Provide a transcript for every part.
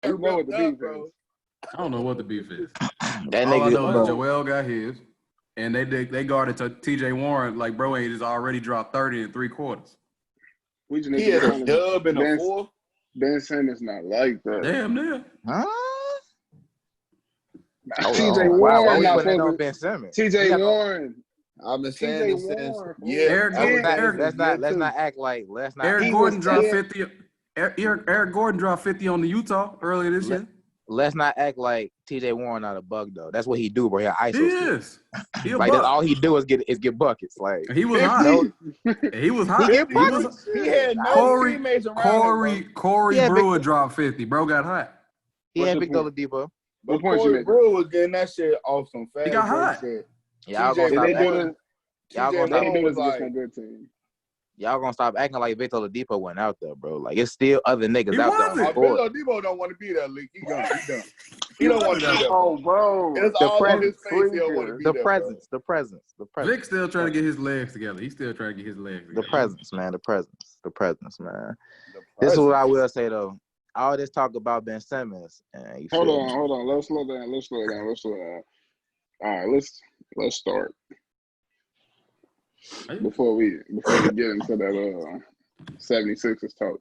You know what the beef is. I don't know what the beef is. That All I nigga, know is Joel got his, and they guarded to T.J. Warren like bro ain't just already dropped 30 in 3 quarters. We just need He to had a dub and a 4. Ben Simmons not like that. Damn near. huh? T.J. Why Warren we not putting it on supposed to. Ben Simmons? T.J. Warren. I've been T.J. saying this since Warren. Eric Let's not act like Eric Gordon dropped 50. Eric Gordon dropped 50 on the Utah earlier this year. Let's not act like T.J. Warren not a bug though. That's what he do, bro. He ISO. He is. He a like buck. that's all he do is get buckets. Like He was hot. He was hot. He had no teammates around him, Corey Brewer dropped 50. Bro got hot. He had Big Oladipo. But Corey Brewer was getting that shit off some fast. He got hot. Shit. Y'all gonna stop acting. Y'all gonna stop acting like Victor Oladipo went out there, bro. Like it's still other niggas out there. Victor Oladipo don't want to be there, Leak. He done. He don't want to be there. Oh, bro. It's all on his face. He don't want to be the there. presence. Vic's still trying to get his legs together. He's still trying to get his legs together. The presence, man. This is what I will say though. All this talk about Ben Simmons. Hold on. Let's slow down. All right, let's start. Before we get into that 76ers talk.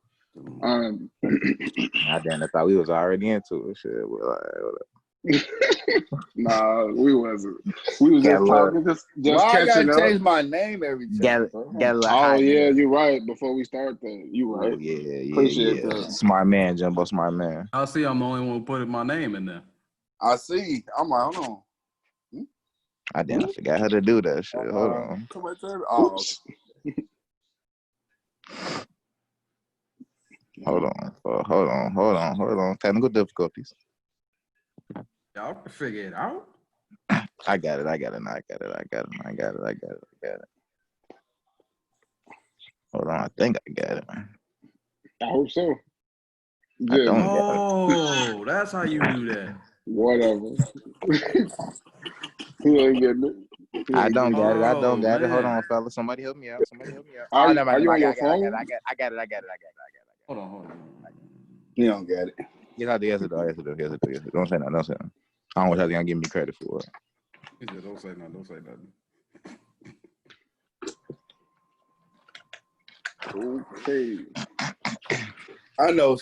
I thought we was already into it. Shit. Nah, we wasn't. We was just talking, just Why catching I up. change my name every time? Yeah, you're right. Before we start that, you right. Oh, yeah. Appreciate that. Smart man, Jumbo. Smart man. I see. I'm the only one who put my name in there. I see. I'm like, hold on. I forgot how to do that shit. Hold on. Come back to oh. Hold on. Technical difficulties. Y'all can figure it out. I got it. Hold on. I think I got it, man. I hope so. Yeah. That's how you do that. Whatever. He ain't getting it. I don't got it. Hold on, fella. Somebody help me out. Are you on your phone? I got it. Hold on. You don't get it. Yes, I do. Don't say nothing. I don't want y'all to give me credit for it. He said, don't say nothing. Okay. I know.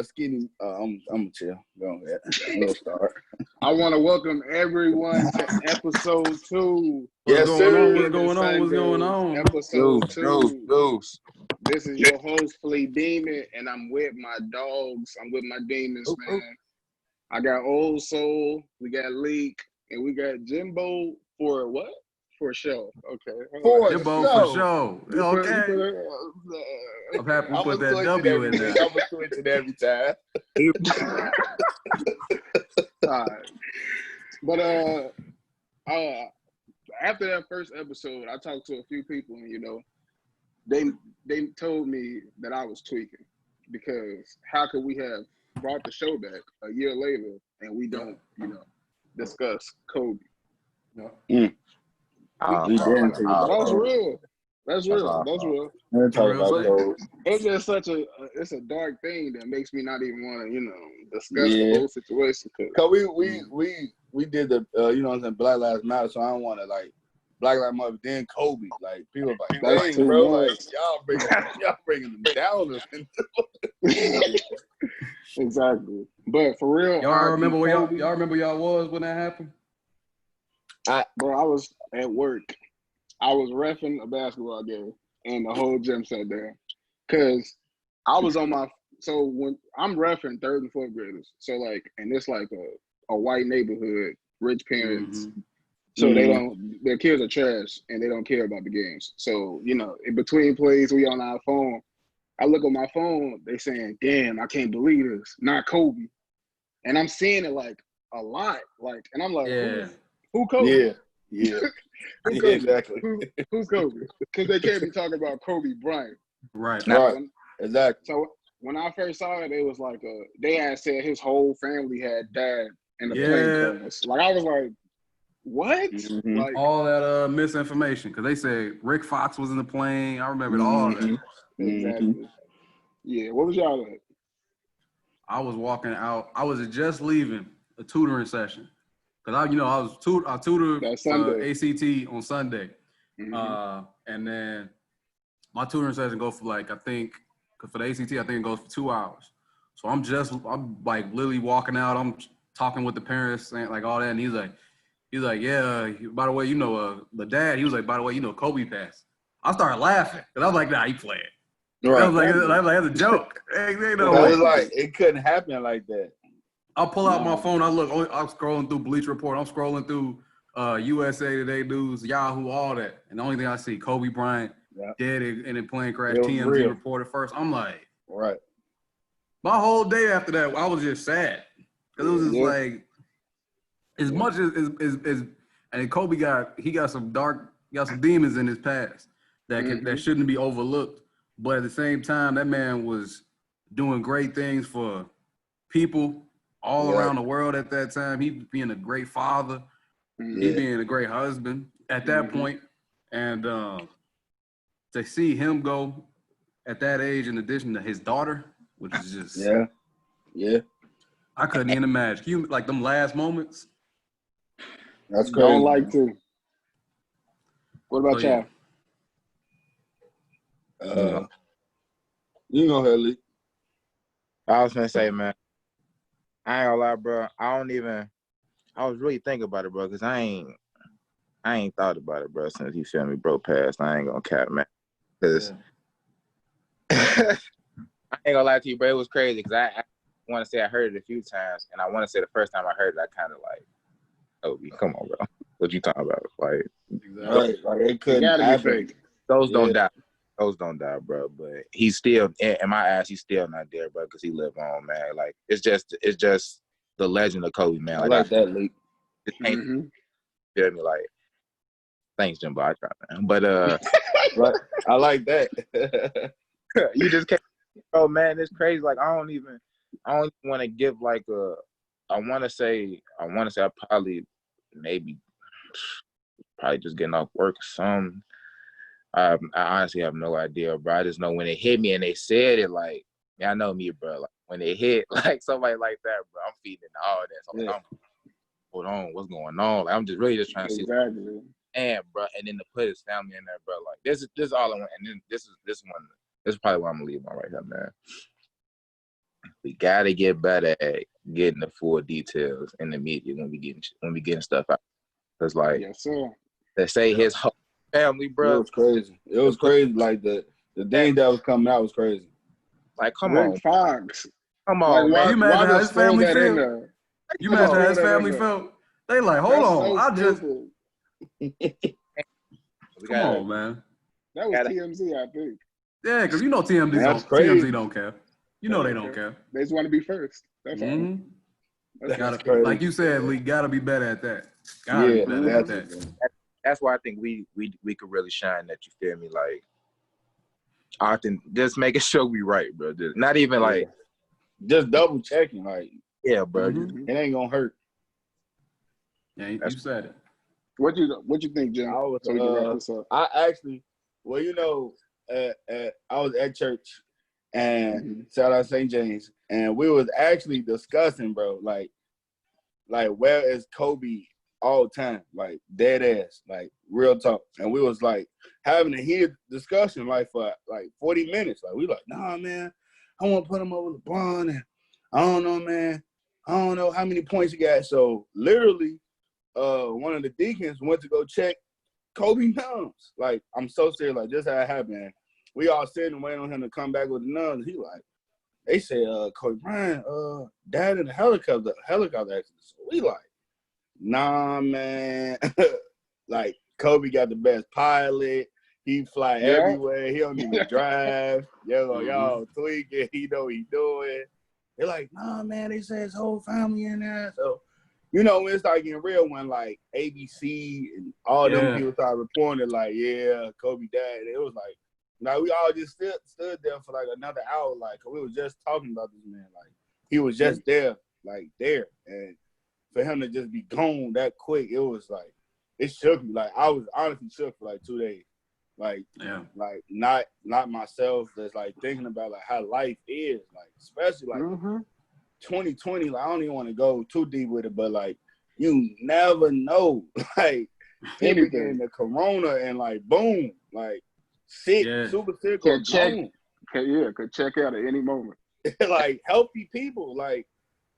Skinny. I'm gonna chill. Go ahead. We'll start. I want to welcome everyone to episode 2. Yes, sir. What's going on? Episode 2. Goose. This is your host, Flea Demon, and I'm with my dogs. I'm with my demons, man. I got Old Soul, we got Leak, and we got Jimbo for what? For show. Okay. Jimbo for show. Okay. I'm happy we put that W in there. I'm going to switch it every time. All right. But after that first episode, I talked to a few people, and they told me that I was tweaking, because how could we have brought the show back a year later and we don't, discuss Kobe? No. That's real. That's real. It's just such it's a dark thing that makes me not even want to, discuss the whole situation. Cause we did the Black Lives Matter, so I don't want to Black Lives Matter then Kobe. Like people like, dang, bro, like y'all bringing them down. Exactly. But for real, y'all remember where y'all was when that happened? I was at work. I was reffing a basketball game, and the whole gym sat there, cause I was on my. So when I'm reffing 3rd and 4th graders, so and it's like a white neighborhood, rich parents, so their kids are trash and they don't care about the games. So in between plays, we on our phone. I look at my phone, they saying, "Damn, I can't believe this, not Kobe," and I'm seeing it a lot, and I'm like, who Kobe? Yeah. Who Kobe? Exactly. Who's Kobe? Because they can't be talking about Kobe Bryant. Right. Exactly. So when I first saw it, it was they had said his whole family had died in the plane crash. I was like, what? Mm-hmm. All that misinformation, because they said Rick Fox was in the plane. I remember all that. Exactly. Yeah. What was y'all at? I was walking out. I was just leaving a tutoring session because I tutored That Sunday. ACT on Sunday, Mm-hmm. and then my tutoring session goes for like for the ACT I think it goes for 2 hours. So I'm like literally walking out. I'm talking with the parents saying like all that, and he's like, yeah. By the way, the dad. He was like, by the way, Kobe passed. I started laughing because I was like, nah, he playing. Right. That was like that's a joke. Ain't no So way. it's like it couldn't happen like that. I'll pull out my phone. I'm scrolling through Bleach Report. I'm scrolling through USA Today News, Yahoo, all that. And the only thing I see, Kobe Bryant dead in a plane crash. TMZ real. reported first. I'm like, Right. my whole day after that, I was just sad because it was just like, as much as and Kobe got some demons in his past that shouldn't be overlooked. But at the same time, that man was doing great things for people all around the world at that time. He being a great father, he being a great husband at that point. And to see him go at that age, in addition to his daughter, which is just I couldn't even imagine. Like them last moments. That's crazy. Don't like to. What about y'all? You know, Haley. I was gonna say, man, I ain't gonna lie, bro. I was really thinking about it, bro, because I ain't thought about it, bro, since you feel me, bro, passed. I ain't gonna cap, man. Because I ain't gonna lie to you, bro. It was crazy because I want to say I heard it a few times, and I want to say the first time I heard it, I kind of like, oh, come on, bro. What you talking about? Like, right, like it couldn't happen. Those don't die. Those don't die, bro. But he's still, in my eyes, he's still not there, bro, because he lived on, man. Like, it's just the legend of Kobe, man. I like that, Lee. Feel me, like, thanks, Jimbo. I try, man. But I like that. You just can't. Oh man, it's crazy. Like, I don't even want to give like a. I want to say I probably just getting off work or something. I honestly have no idea, bro. I just know when it hit me and they said it, like, I know me, bro. Like, when it hit, like, somebody like that, bro, I'm feeding all that. So like, hold on, what's going on? Like, I'm just really just trying to see. And, bro, and then to put his family in there, bro. Like, this is all I want. And then this is probably what I'm gonna leave on right here, man. We gotta get better at getting the full details in the media when we getting stuff out. Cause like, they say his whole family, bro. It was crazy. It was crazy. Like the thing that was coming out was crazy. Like, come on, Fox. Come on, like, man. You imagine how his family felt? You imagine how his family felt? They like, hold on, come on, man. That was TMZ, I think. Yeah, because TMZ don't care. You know they don't care. They just want to be first. That's all. Like you said, we gotta be better at that. Gotta be better at that. That's why I think we could really shine. That, you feel me? Like, often just making sure we right, bro. Just, not even like just double checking. Like, bro. It ain't gonna hurt. Yeah, you said it. What you think, Jim? So we can wrap this up. I actually, well, I was at church and shout out St. James, and we was actually discussing, bro, like where is Kobe all time, like dead ass, like real talk, and we was like having a heated discussion like for like 40 minutes, like we like, nah, man, I want to put him over LeBron, and I don't know, man, I don't know how many points he got. So literally, one of the deacons went to go check Kobe numbers. Like, I'm so serious. Like, this how it happened. We all sitting and waiting on him to come back with the numbers. He like, they say, Kobe Bryant died in a helicopter accident. So we like, nah, man. Like, Kobe got the best pilot. He fly everywhere. He don't even drive. Y'all tweaking. He know what he doing. They're like, nah, man. They say his whole family in there. So, it's like getting real when like ABC and all them people started reporting like, Kobe died. It was like, we all just stood there for like another hour, like, cause we was just talking about this man, like he was just there, and for him to just be gone that quick, it was like, it shook me. Like, I was honestly shook for like 2 days, like not myself, just like thinking about like how life is, like especially like 2020, like I don't even want to go too deep with it, but like you never know. Like people getting the corona and like boom, like sick, super sick or gone. Could check out at any moment. Like healthy people, like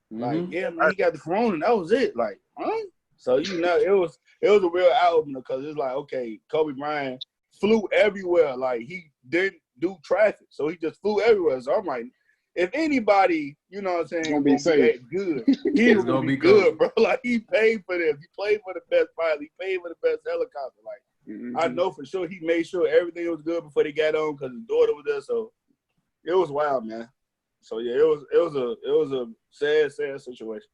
yeah, man, he got the corona, and that was it. Like, huh? So it was a real eye opener because it's like, okay, Kobe Bryant flew everywhere. Like he didn't do traffic, so he just flew everywhere. So I'm like, if anybody, you know what I'm saying, gonna be safe, good, he's gonna be good, bro. Like he paid for this, he played for the best pilot, he paid for the best helicopter. Like I know for sure he made sure everything was good before they got on because his daughter was there. So it was wild, man. So yeah, it was a sad situation.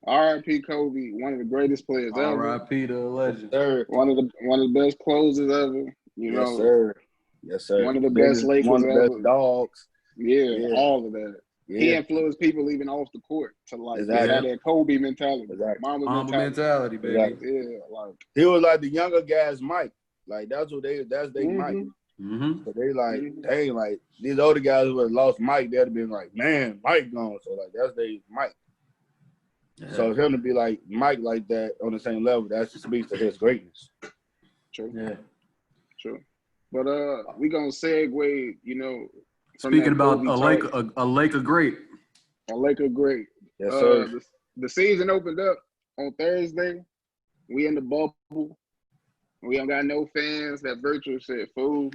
R.I.P. Kobe, one of the greatest players ever. R.I.P. the legend. Sir. One of the best closers ever. Yes, sir. Yes, sir. One of the best Lakers one of the ever. Best dogs. Yeah, all of that. Yeah. He influenced people even off the court to like have that Kobe mentality. Mama mentality, baby. Exactly. Yeah, like he was like the younger guys' Mike. Like that's they Mike. So they like, dang, like these older guys who had lost Mike, they'd have been like, man, Mike gone. So like that's their Mike. Yeah. So him to be like Mike like that on the same level, that speaks to his greatness. True. Yeah. True. But we gonna segue, you know. Speaking about a Laker great. A Laker great. Yes, sir. The season opened up on Thursday. We in the bubble. We don't got no fans. That virtual shit, fool.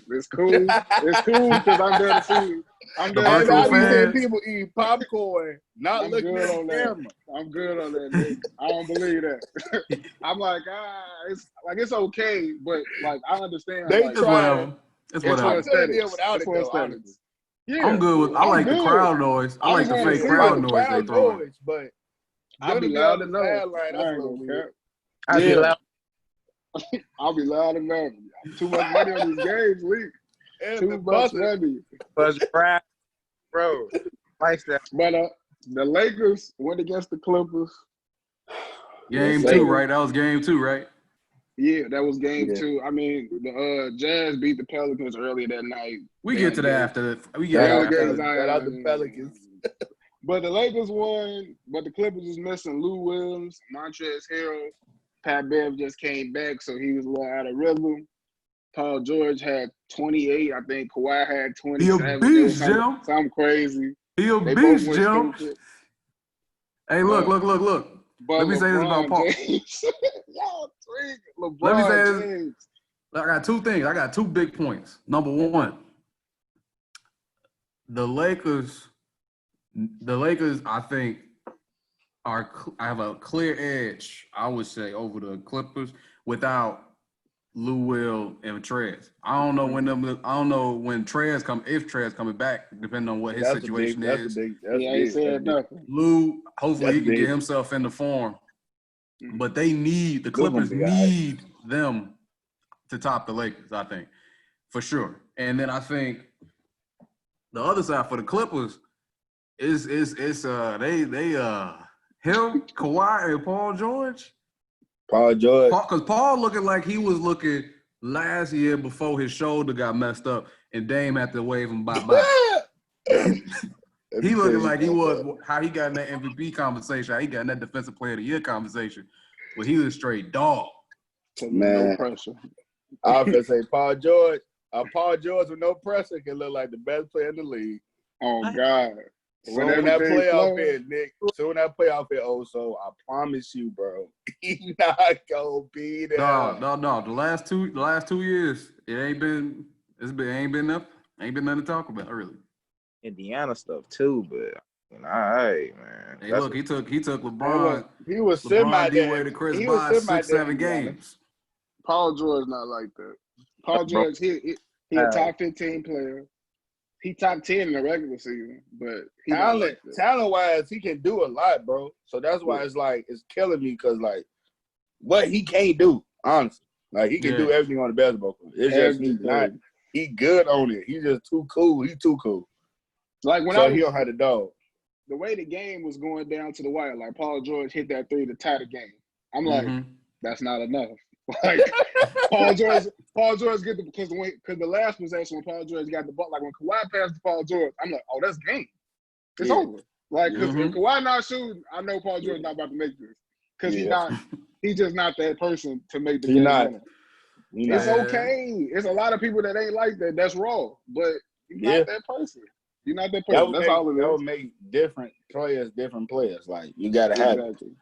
It's cool. It's cool because I'm there to see. I'm there to see people eat popcorn, not looking at the camera. I'm good on that. Nigga. I don't believe that. I'm like, it's okay, but like I understand. They like, try. It's whatever. It's for aesthetics. Yeah, I'm good with. I like the crowd noise. I like the fake crowd noise they throw. But I'll be loud enough. I'll be loud. I'll be loud enough. Too much money on these games, leak. Too much money. Bro, nice that. But the Lakers went against the Clippers. Game 2, right? That was game 2, right? Yeah, that was game 2. I mean, the Jazz beat the Pelicans earlier that night. We get to that after. We get after the Pelicans. But the Lakers won. But the Clippers was missing Lou Williams, Montrezl Harrell. Pat Bev just came back, so he was a little out of rhythm. Paul George had 28. I think Kawhi had 27. He a beast, Jim. Something crazy. He a beast, Jim. Hey, look. Let me say this about Paul. Let me say this. I got 2 things. I got 2 big points. Number 1, the Lakers, I think, have a clear edge, I would say, over the Clippers without Lou Will and Trez. I don't know when Trez if Trez coming back, depending on what his situation is. He said nothing. Lou, hopefully he can get himself into form. But the Clippers need them to top the Lakers, I think, for sure. And then I think the other side for the Clippers is him, Kawhi, and Paul George. Because Paul looking like he was looking last year before his shoulder got messed up and Dame had to wave him bye-bye. He looking like he was how he got in that MVP conversation, how he got in that Defensive Player of the Year conversation, where he was straight dog. Man, no pressure. I was gonna say Paul George with no pressure can look like the best player in the league. Oh God. Soon that playoff hit, Nick. Soon that playoff hit, so I promise you, bro, he not gonna be there. No. The last 2 years, ain't been nothing to talk about, really. Indiana stuff too, but all right, man. Hey, look, he took LeBron. He was semi-dead to Chris Bosh 6-7 games. Paul George not like that. Paul George, he a top 15 player. He top 10 in the regular season, but talent-wise, he can do a lot, bro. So that's why it's killing me because what he can't do, honestly. Like he can do everything on the basketball court. It's just he good on it. He's just too cool. He's too cool. Like when he don't have the dog. The way the game was going down to the wire, like Paul George hit that 3 to tie the game. I'm like, that's not enough. Like Paul George get because the last possession when Paul George got the ball, like when Kawhi passed to Paul George, I'm like, oh, that's game. It's Yeah. over. Like, because Mhm. if Kawhi not shooting, I know Paul George not about to make this. Because he's just not that person to make the He game not. winner. He It's not. okay. It's a lot of people that ain't like that. That's raw. But you're Yeah. not that person. You're not that That person. would That's make, all it that is. would make different players. Like, you got to have it. Exactly.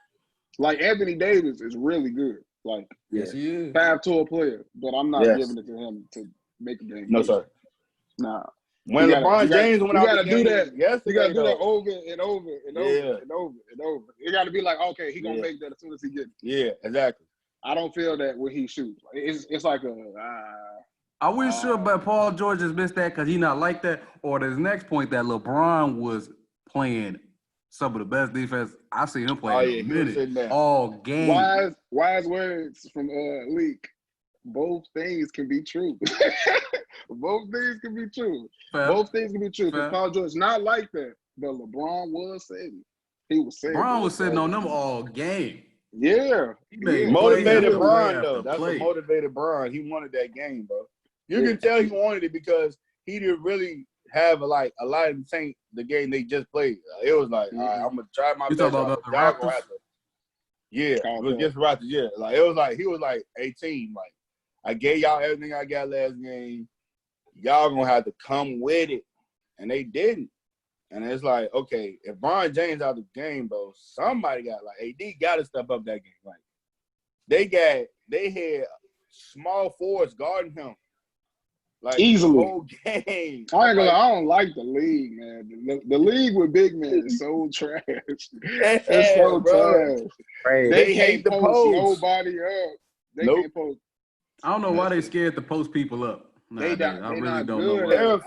Like Anthony Davis is really good. Like, Yes, he is. 5-tool player. But I'm not Yes. giving it to him to make a game. No, sir. Nah. When LeBron James went out the game yesterday, You gotta do that though. over and over and over Yeah. and over and over. It gotta be like, okay, he gonna Yeah. make that as soon as he gets it. Yeah, exactly. I don't feel that when he shoots. It's like a Are we sure but Paul George just missed that because he not like that? Or this next point that LeBron was playing some of the best defense I see him playing in a minute. All game. wise words from Leak. Both things can be true. Both things can be true. Fair. Both things can be true. Because Fair. Paul George not like that. But LeBron was sitting. He was sitting. LeBron was sitting on them all game. Yeah. He made Motivated play Bron, after though. That's play. a motivated Bron. He wanted that game, bro. You can tell he wanted it because he didn't really have a lot of think the game they just played. It was like, all right, I'm gonna try my You best. talking about the Y'all gonna Raptors? have to, it was against the Raptors. Yeah, like it was like he was like 18. Like I gave y'all everything I got last game. Y'all gonna have to come with it, and they didn't. And it's like, okay, if Bron James out of the game, bro, somebody got like AD got to step up that game. Like they had small forwards guarding him. Like easily. The whole game. I ain't gonna lie, I don't like the league, man. The league with big men is so trash. It's so trash. Right. They hate can't the post post. nobody up. They Nope. can't post. I don't know why they scared to post people up. They I really not don't good. know why. I don't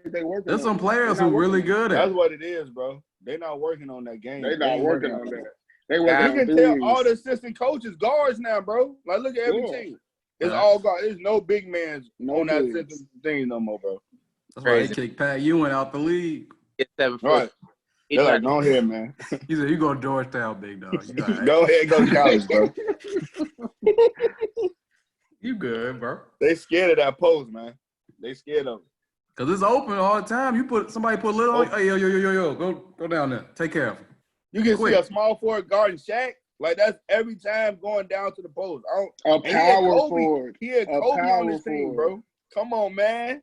think they working There's on some it. players They who not really working on good That's at it. what it is, bro. They not working on that game. They not ain't working on that. They You working on can tell all threes. the assistant coaches guards now, bro. Like look at every Yeah. team. It's Facts. all guard. There's no big man No on that bigs. assistant team no more, bro. That's why they Crazy. kicked Pat Ewing out the league. It's 7 foot. Right. They're like, go ahead, man. He said, "You go to Georgetown, big dog. You all right. Go ahead, go to college, bro. You good, bro? They scared of that post, man. They scared of it. Cause it's open all the time. Somebody put a little on. Hey, yo, go down there. Take care of him. You can Quick. see a small forward guarding Shaq. Like that's every time going down to the post. A power forward. He had Kobe on his team, bro. Come on, man.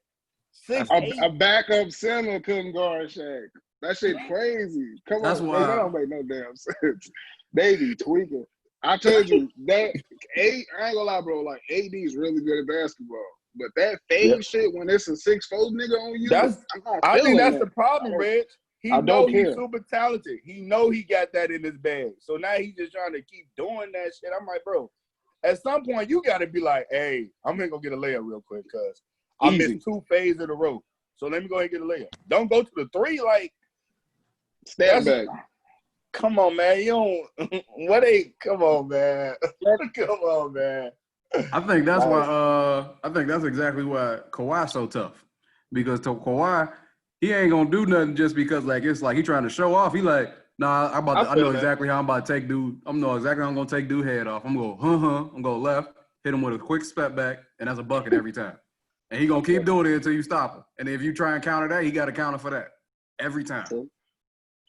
6'8". A backup center couldn't guard Shaq. That shit crazy. Come That's on, why- man, that don't make no damn sense. They be tweaking. I told you that I ain't gonna lie, bro. Like AD is really good at basketball, but that fade shit when it's a 6'4" nigga on you, I think that's that. the problem, Reg. He I know don't he's care. super talented. He know he got that in his bag. So now he's just trying to keep doing that shit. I'm like, bro, at some point you got to be like, hey, I'm gonna go get a layup real quick because I missed 2 fades in a row. So let me go ahead and get a layup. Don't go to the 3 like. Step back. Come on, man. You don't. Come on, man. Come on, man. I think that's why. I think that's exactly why Kawhi's so tough. Because to Kawhi, he ain't gonna do nothing just because it's like he trying to show off. He like, nah, I know exactly how I'm about to take dude. I'm gonna take dude head off. I'm gonna I'm gonna left, hit him with a quick step back, and that's a bucket every time. And he gonna keep doing it until you stop him. And if you try and counter that, he got to counter for that every time. True.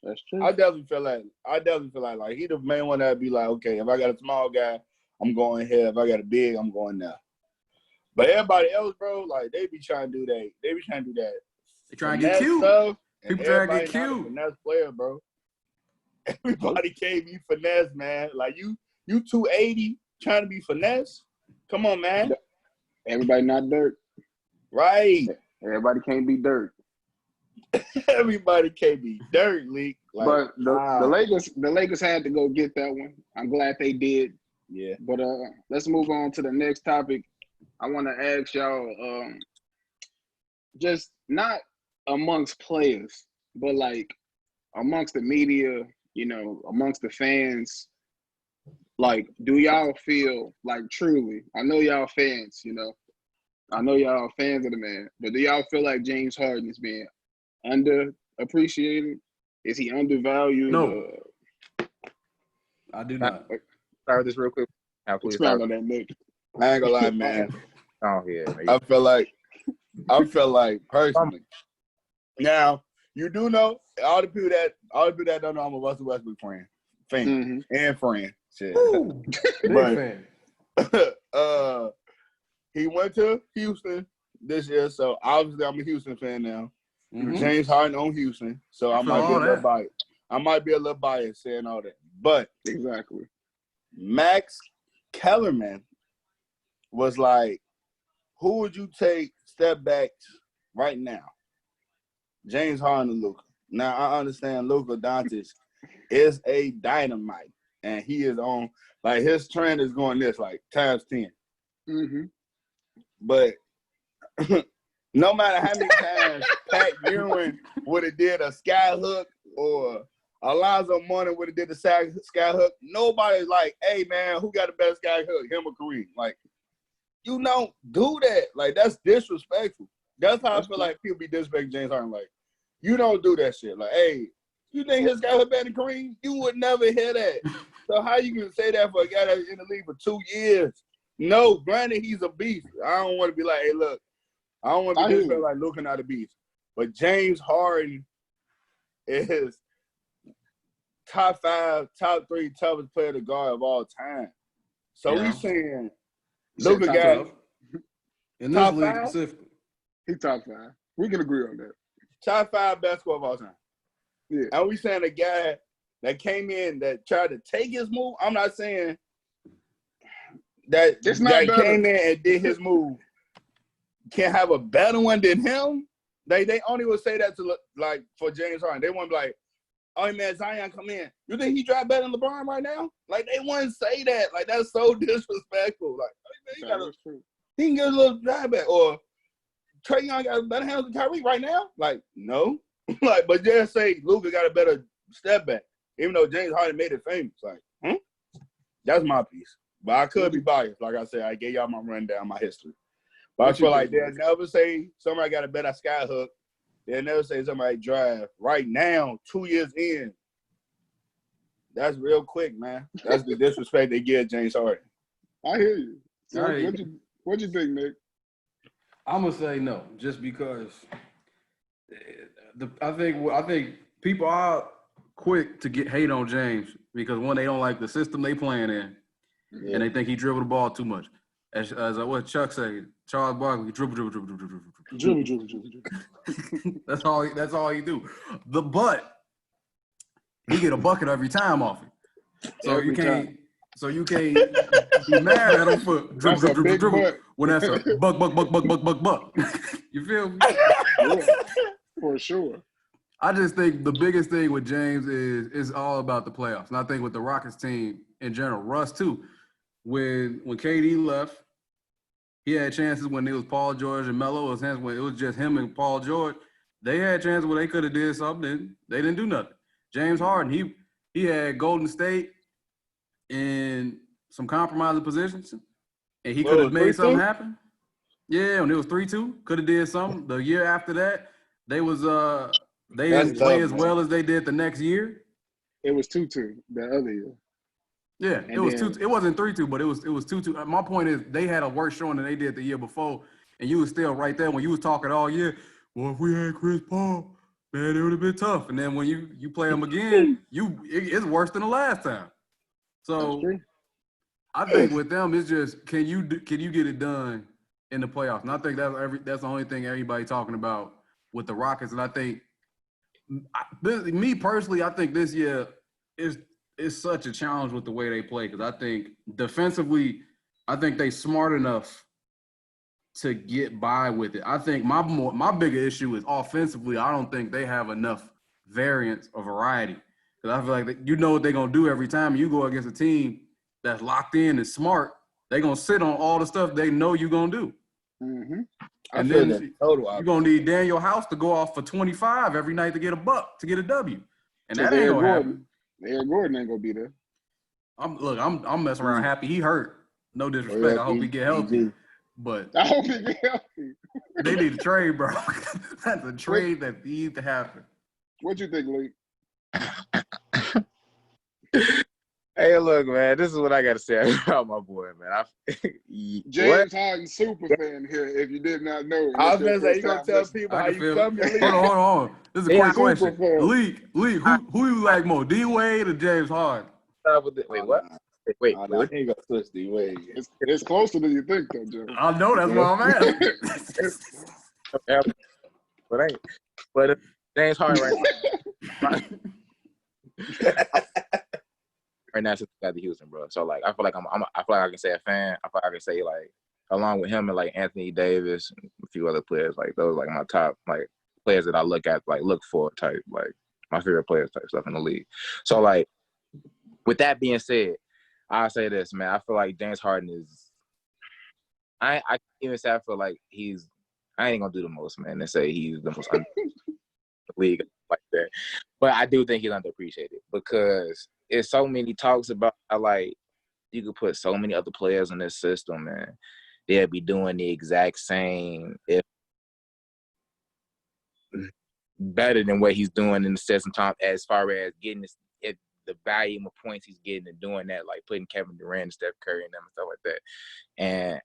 That's true. I definitely feel like he the main one that be like, okay, if I got a small guy, I'm going here. If I got a big, I'm going there. But everybody else, bro, like they be trying to do that. They be trying to do that. They trying to get cute. Stuff, People trying to get cute. Not a finesse player, bro. Everybody can't be finesse, man. Like you 280 trying to be finesse. Come on, man. Everybody not dirt. Right. Everybody can't be dirt. Everybody can't be dirt, Leak. Like, But the Lakers had to go get that one. I'm glad they did. Yeah. But let's move on to the next topic. I want to ask y'all, just not amongst players, but like amongst the media, amongst the fans. Like, do y'all feel like truly? I know y'all fans, I know y'all fans of the man, but do y'all feel like James Harden is being underappreciated? Is he undervalued? No. I do not. Start with this real quick. Expound on that, Nick. I ain't gonna lie, man. Oh yeah. I feel like personally. Now, You do know all the people that don't know I'm a Russell Westbrook fan and friend. Shit. Ooh, big fan. He went to Houston this year, so obviously I'm a Houston fan now. Mm-hmm. James Harden on Houston, so I might be a little biased. I might be a little biased saying all that, but exactly. Max Kellerman was like, who would you take step backs right now? James Harden and Luka. Now, I understand Luka Doncic is a dynamite, and he is on, like, his trend is going this, like, times 10. Mm-hmm. But no matter how many times Pat Ewing would have did a sky hook or Alonzo Mourning would have did the sky hook, nobody's like, hey, man, who got the best sky hook, him or Kareem? Like, you don't do that. Like, that's disrespectful. That's how I feel like people be disrespecting James Harden. Like, you don't do that shit. Like, hey, you think his guy hook better than Kareem? You would never hear that. So how you can say that for a guy that's in the league for 2 years? No, granted, he's a beast. I don't want to be like, hey, look, I don't want to be disrespectful like looking at a beast. But James Harden is top 5, top 3 toughest player to guard of all time. So he's saying Luka got in this league specifically. He top 5. We can agree on that. Top 5 best scorer of all time. Yeah. And we saying a guy that came in that tried to take his move. I'm not saying that came in and did his move can have a better one than him. They only would say that to like for James Harden. They wouldn't be like, oh man, Zion come in. You think he drive better than LeBron right now? Like they wouldn't say that. Like that's so disrespectful. Like oh, man, he can get a little drive back. Or Trae Young got a better hands than Kyrie right now? Like, no. Like, but just say Luka got a better step back. Even though James Harden made it famous. Like, that's my piece. But I could be biased. Like I said, I gave y'all my rundown, my history. But I feel like they'll never say somebody got a better sky hook. They'll never say somebody drive. Right now, 2 years in, that's real quick, man. That's the disrespect they give James Harden. I hear you. So what'd you think, Nick? I'm gonna say no, just because I think people are quick to get hate on James because one, they don't like the system they playing in, and they think he dribbled the ball too much. As what Chuck said, Charles Barkley dribble. That's all he do. But he get a bucket every time off it. So you can't be mad at him for dribble when that's a buck. You feel me? Yeah, for sure. I just think the biggest thing with James is all about the playoffs. And I think with the Rockets team in general, Russ too, when KD left, he had chances when it was Paul George and Melo. It was chances when it was just him and Paul George. They had chances where they could have did something. They didn't do nothing. James Harden, he had Golden State in some compromising positions, and he could have made something happen. Yeah, when it was 3-2, could have did something. The year after that, they didn't play as well as they did the next year. It was 2-2 the other year. Yeah, it was 2-2. It wasn't 3-2, but it was 2-2. My point is they had a worse showing than they did the year before, and you was still right there when you was talking all year. Well, if we had Chris Paul, man, it would have been tough. And then when you play him again, it's worse than the last time. So I think with them, it's just can you get it done in the playoffs? And I think that's the only thing everybody talking about with the Rockets. And I think me personally, I think this year is such a challenge with the way they play because I think defensively, I think they smart enough to get by with it. I think my bigger issue is offensively. I don't think they have enough variance or variety because I feel like you know what they're gonna do every time you go against a team that's locked in and smart. They're gonna sit on all the stuff they know you're gonna do. Mm-hmm. And then you're gonna need Daniel House to go off for 25 every night to get a W, and that ain't gonna happen. Eric Gordon ain't gonna be there. I'm messing around happy he hurt. No disrespect. I hope he get healthy. But I hope he get healthy. They need a trade, bro. That's a trade that needs to happen. What you think, Lee? Hey, Hey, look, man, this is what I got to say about my boy, man. James Harden super fan here. If you did not know, I was gonna say, you gonna tell people how you come to league? Hold on. This is a quick question. League, who you like more, D Wade or James Harden? Wait, what? Wait, I ain't gonna switch D Wade. It's closer than you think, though, Joe. I know, that's why I'm asking. But James Harden right now since we got to Houston, bro. So like, I feel like I feel like I can say a fan. I feel like I can say like along with him and like Anthony Davis and a few other players, like those like my top like players that I look for type, like my favorite players type stuff in the league. So like, with that being said, I'll say this, man. I feel like James Harden is. I even say I feel like he's. I ain't gonna do the most, man, and say he's the most league like that. But I do think he's underappreciated because it's so many talks about how, like, you could put so many other players in this system, man. They'll be doing the exact same, if better than what he's doing in the system time as far as getting this, the volume of points he's getting and doing that, like putting Kevin Durant and Steph Curry and them and stuff like that. And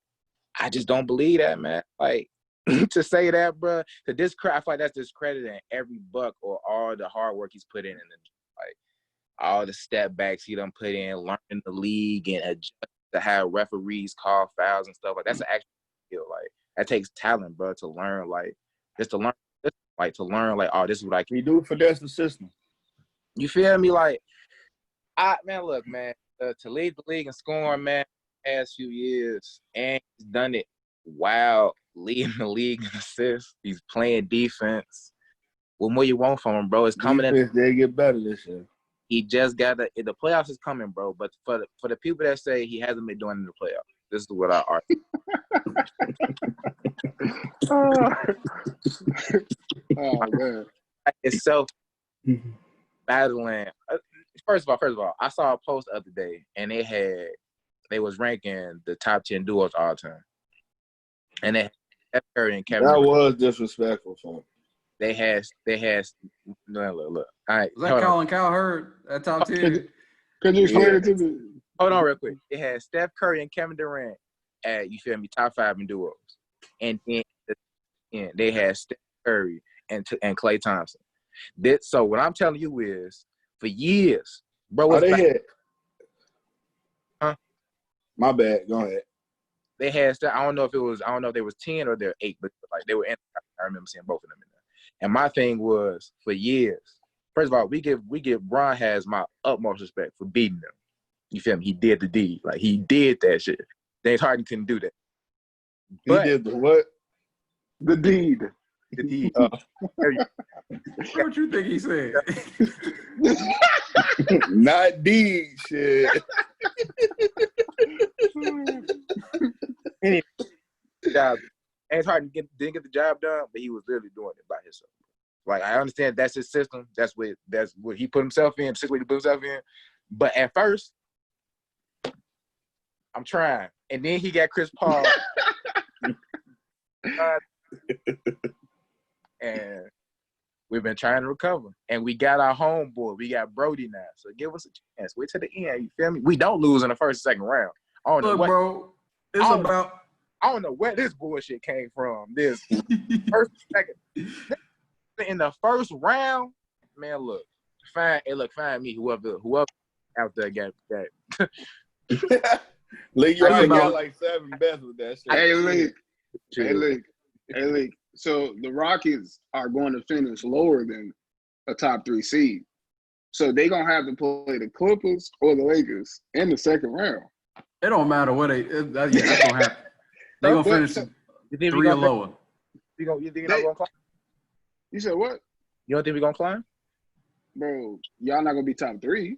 I just don't believe that, man. Like, to say that, bro, to discredit, I feel like that's discrediting every buck or all the hard work he's put in like all the step backs he done put in, learning the league and adjust to have referees call fouls and stuff. Like, that's an actual skill. Like, that takes talent, bro, to learn, like, just to learn, oh, this is what I can do for that's the system. You feel me? Like, look, man, to lead the league in scoring, man, past few years, and he's done it while leading the league in assists. He's playing defense. What more you want from him, bro? It's coming in. They get better this year. He just got the playoffs is coming, bro. But for the people that say he hasn't been doing in the playoffs, this is what I argue. Oh man, it's self battling. First of all, I saw a post the other day, and they was ranking the top 10 duos all time, and they had Steph Curry and Kevin. That was disrespectful, son. They had. Look. All right, was that Colin Cowherd at top 10? Could you explain it to me? Hold on, real quick. It had Steph Curry and Kevin Durant at, you feel me, top 5 in duos, and then they had Steph Curry and Klay Thompson. So what I'm telling you is, for years, bro. Huh? My bad. Go ahead. They had. I don't know if they was 10 or they're 8, but like they were in. I remember seeing both of them in there. And my thing was, for years. First of all, we give Bron has my utmost respect for beating them. You feel me? He did the deed. Like, he did that shit. James Harden couldn't do that. But, he did the what? The deed. The deed. What you think he said? Not deed, shit. Anyway, James Harden didn't get the job done, but he was literally doing it by himself. Like, I understand that's his system. That's what he put himself in, the situation he put himself in. But at first, I'm trying. And then he got Chris Paul. And we've been trying to recover. And we got our homeboy. We got Brody now. So give us a chance. Wait till the end. You feel me? We don't lose in the first and second round. I don't know where this bullshit came from. This first, second. In the first round, man, look, find me whoever out there got that. Lee, you already got like 7 bets with that shit. Hey, Lee. So the Rockets are going to finish lower than a top 3 seed. So they're going to have to play the Clippers or the Lakers in the second round. It don't matter what that's going to happen. They're going to finish 3 or lower. You think they're not going to climb? You said what? You don't think we're going to climb? Bro, y'all not going to be top 3.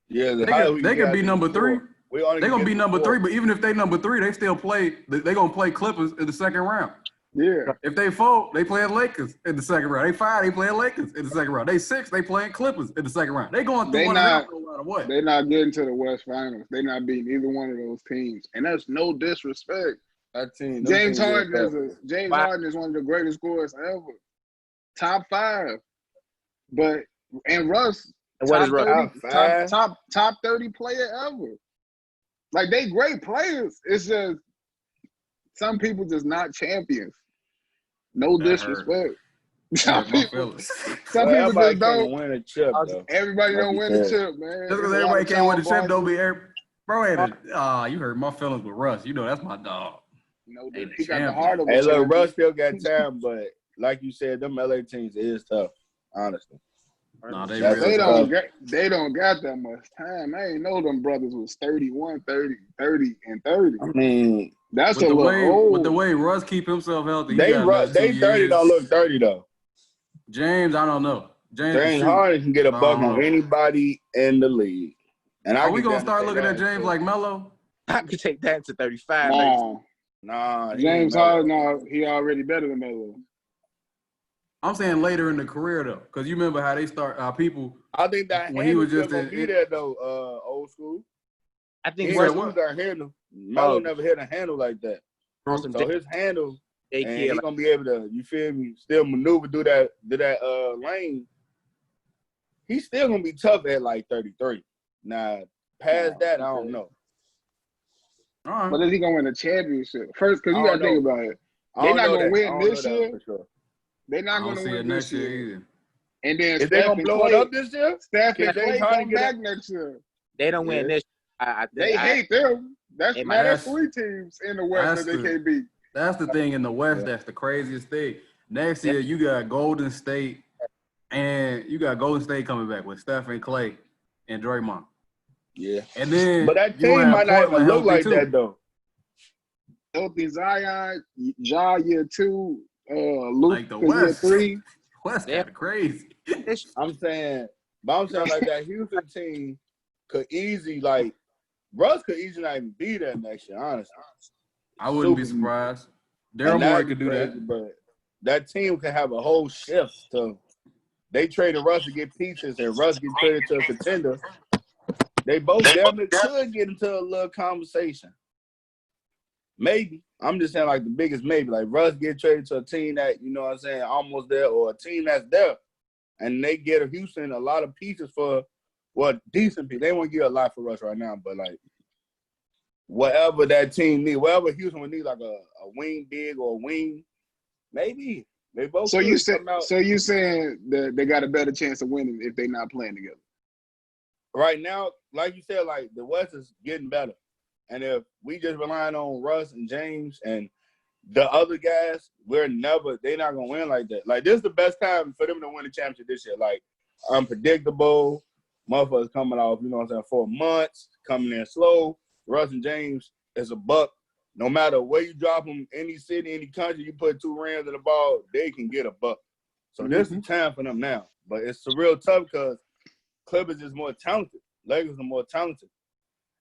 Yeah, they could be number 3. They're going to be number 3, but even if they number 3, they still play. They're going to play Clippers in the second round. Yeah. If they 4, they play Lakers in the second round. They 5, they play Lakers in the second round. They 6, they playing Clippers in the second round. They going through one round no matter what. They're not getting to the West Finals. They're not beating either one of those teams. And that's no disrespect. James Harden is one of the greatest scorers ever. Top 5. And Russ And what is Russ? 30, top 30 player ever. Like, they great players. It's just some people just not champions. No disrespect. Some people just don't win a chip, though. Everybody don't win a chip, man. Just because everybody can't win a chip, don't be bro. You hurt my feelings with Russ. You know that's my dog. No, he got the heart of a Hey, look, champion. Russ still got time, but like you said, them LA teams is tough, honestly. No, they don't got that much time. I ain't know them brothers was 31, 30, and 30. I mean, that's a little old. With the way Russ keep himself healthy, they 30 don't look 30 though. James, I don't know. James Harden can get a buck on anybody in the league. And are we gonna start looking at James like Melo? I could take that to 35. Nah, James Harden, he already better than Melo. I'm saying later in the career though, because you remember how they start people. I think that when he was just gonna be there though, old school. I think he was our handle. Melo never hit a handle like that. So his handle, and he's gonna be able to, you feel me, still maneuver through that lane. He's still gonna be tough at like 33. Now, past that, I don't know. All right. But is he gonna win a championship first? Because you gotta think about it. They're not gonna win this year. They're not gonna win this year either. And then if they gonna blow it up this year, Steph and Clay come back next year. They don't win this. They hate them. That's 3 teams in the West that they can't beat. That's the thing in the West. That's the craziest thing. Next year you got Golden State, and you got Golden State coming back with Steph and Clay and Draymond. Yeah, and then but that team might not even look like that though. Healthy Zion, Ja year 2, Luke like the West. Year 3. West got crazy. I'm saying like that Houston team could easily Russ could easily not even be there next year. Honestly, I wouldn't be surprised. Daryl Morey could do that, but that team could have a whole shift. So they traded Russ to get pieces, and Russ get traded to a contender. They both definitely could get into a little conversation. Maybe. I'm just saying, like, the biggest maybe. Like, Russ get traded to a team that, you know what I'm saying, almost there, or a team that's there. And they get Houston a lot of pieces for, decent people. They won't get a lot for Russ right now, but, like, whatever that team need, whatever Houston would need, like a wing big or a wing, maybe. They both So you saying that they got a better chance of winning if they're not playing together? Right now, like you said, like, the West is getting better. And if we just relying on Russ and James and the other guys, they're not going to win like that. Like, this is the best time for them to win the championship this year. Like, unpredictable, motherfuckers coming off, you know what I'm saying, 4 months, coming in slow. Russ and James is a buck. No matter where you drop them, any city, any country, you put 2 rounds in the ball, they can get a buck. So this is time for them now. But it's real tough because Clippers is more talented. Lakers are more talented.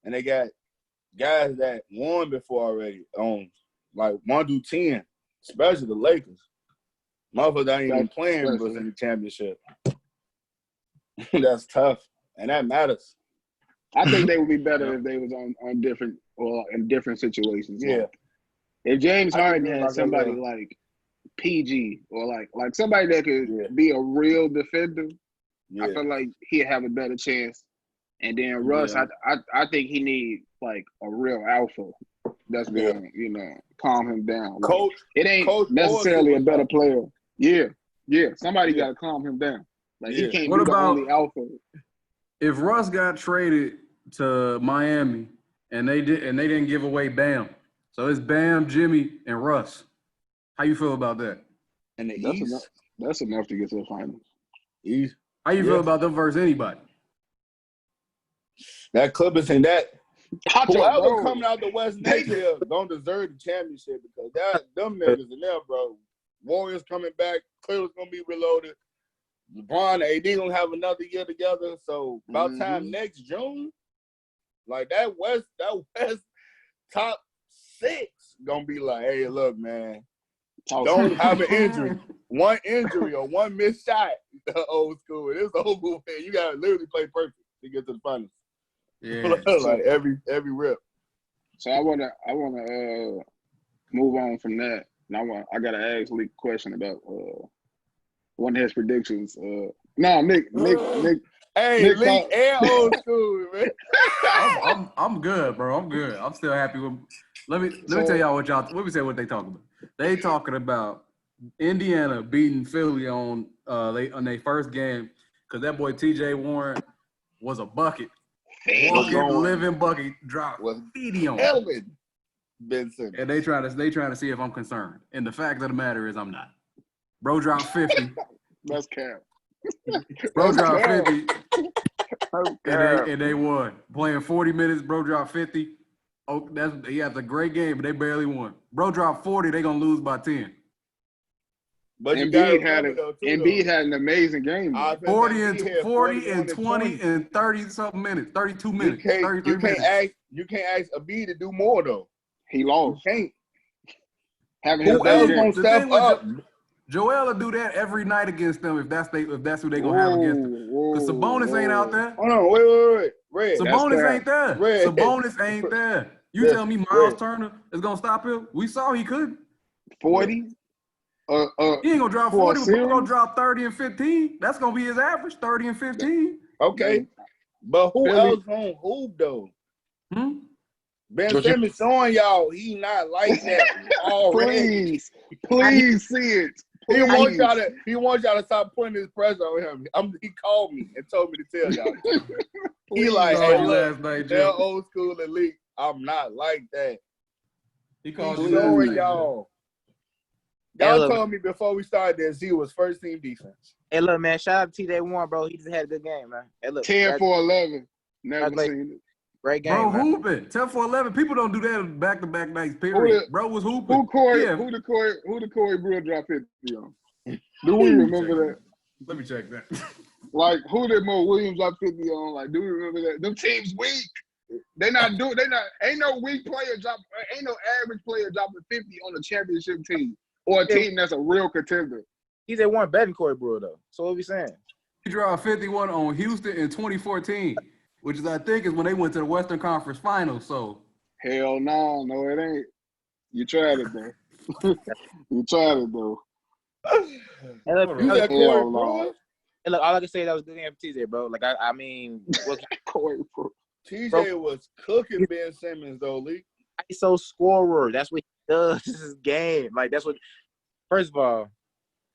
And they got guys that won before already on, like, 1 through 10, especially the Lakers. Motherfuckers ain't even playing with us in the championship. That's tough, and that matters. I think they would be better if they was on different or in different situations. Yeah. Like, if James Harden had somebody like PG or like somebody that could be a real defender, I feel like he'd have a better chance. And then Russ, I think he need like a real alpha that's gonna, calm him down. Like, it ain't necessarily a better player. Yeah. Somebody got to calm him down. Like, he can't be the only alpha. If Russ got traded to Miami and they didn't give away Bam, so it's Bam, Jimmy, and Russ. How you feel about that? And the East, that's enough to get to the finals. East. How you feel about them versus anybody? That Clippers and that whoever coming out the West next year don't deserve the championship because them niggas in there, bro. Warriors coming back, Clippers gonna be reloaded. LeBron, AD gonna have another year together. So about time next June, like that West top 6 gonna be like, hey, look, man, don't have an injury. One injury or one missed shot, old school. It's over with. You gotta literally play perfect to get to the finals. Yeah, like every rip. So I wanna move on from that. And I gotta ask Lee a question about one of his predictions. Nick Hey, Lee and old school, man. I'm good, bro. I'm good. I'm still happy with. Let me tell y'all let me say what they talking about. They talking about Indiana beating Philly on their first game because that boy T.J. Warren was a bucket, walking living bucket, drop Was 50 on. Elvin Ben Simmons. And they trying to see if I'm concerned. And the fact of the matter is I'm not. Bro dropped 50. That's cap. Bro dropped 50. And they won. Playing 40 minutes, bro dropped 50. Oh, he has a great game, but they barely won. Bro dropped 40, they gonna lose by 10. But Embiid had an amazing game. 40 and 20 and 30 something minutes, 32 minutes, 33 minutes. You can't ask Embiid to do more though. He lost. You can't. Who else gonna step up? Joel will do that every night against them if that's who they gonna have against them. Because Sabonis ain't out there. Hold on, wait. Red. Sabonis ain't there. Red. Sabonis ain't there. You tell me Miles Turner is gonna stop him? We saw he couldn't. 40. He ain't gonna drop 40. We're gonna drop 30 and 15. That's gonna be his average, 30 and 15. Okay, but who else gonna hoop though? Ben Simmons showing y'all he not like that already. Please see it. He wants y'all to stop putting this pressure on him. He called me and told me to tell y'all. He like, hey, look, tell old school elite, I'm not like that. He called you showing y'all. Y'all told me before we started that Z was first team defense. Hey, look, man, shout out to T.J. Warren, bro. He just had a good game, man. Hey, look, 10 for 11. Never seen it. Great game, bro, man. hooping. 10 for 11. People don't do that back-to-back nights, period. Bro was hooping. Who the Corey Brewer dropped 50 on? Do we remember that? Let me check that. Like, who did Mo Williams drop 50 on? Like, do we remember that? Them teams weak. Ain't no weak player ain't no average player dropping 50 on a championship team or a team that's a real contender. He's at one better than Corey Brewer, though. So what are we saying? He dropped 51 on Houston in 2014, which is, I think, is when they went to the Western Conference Finals. So hell no, it ain't. You tried it, though. You tried it, though. Hey, look, You got Corey Brewer? Hey, look, all I can say that was a good game for TJ, bro. Like, I mean, Corey Brewer. TJ was cooking Ben Simmons, though, Lee. ISO scorer. That's what he does. This is game. Like, that's what. First of all,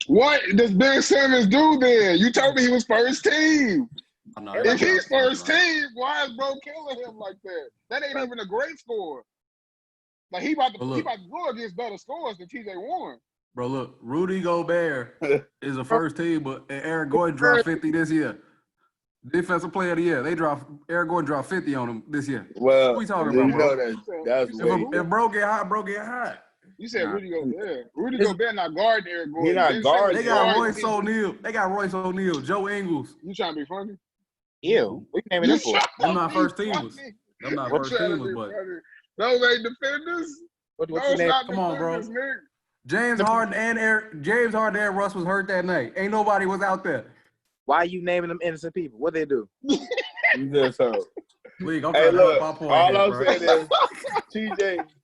what does Ben Simmons do then? You told me he was first team. If he's first team, why is bro killing him like that? That ain't even a great score. Like he about to go against better scores than TJ Warren. Bro, look, Rudy Gobert is a first team, but Aaron Gordon dropped 50 this year. Defensive player of the year. Aaron Gordon dropped 50 on him this year. Well, what are we talking about, bro? That's if bro get hot. You said Rudy Gobert. Rudy Gobert not guarding Aaron Gordon. He not guarding. They got Royce O'Neal. Joe Ingles. You trying to be funny? Ew. What you naming them for? Them not first teamers. Them not first teamers, but those ain't defenders. What you name? Come on, bro. James Harden and Russ was hurt that night. Ain't nobody was out there. Why are you naming them innocent people? What they do? You just so. League, I'm trying to help my point. All I'm saying is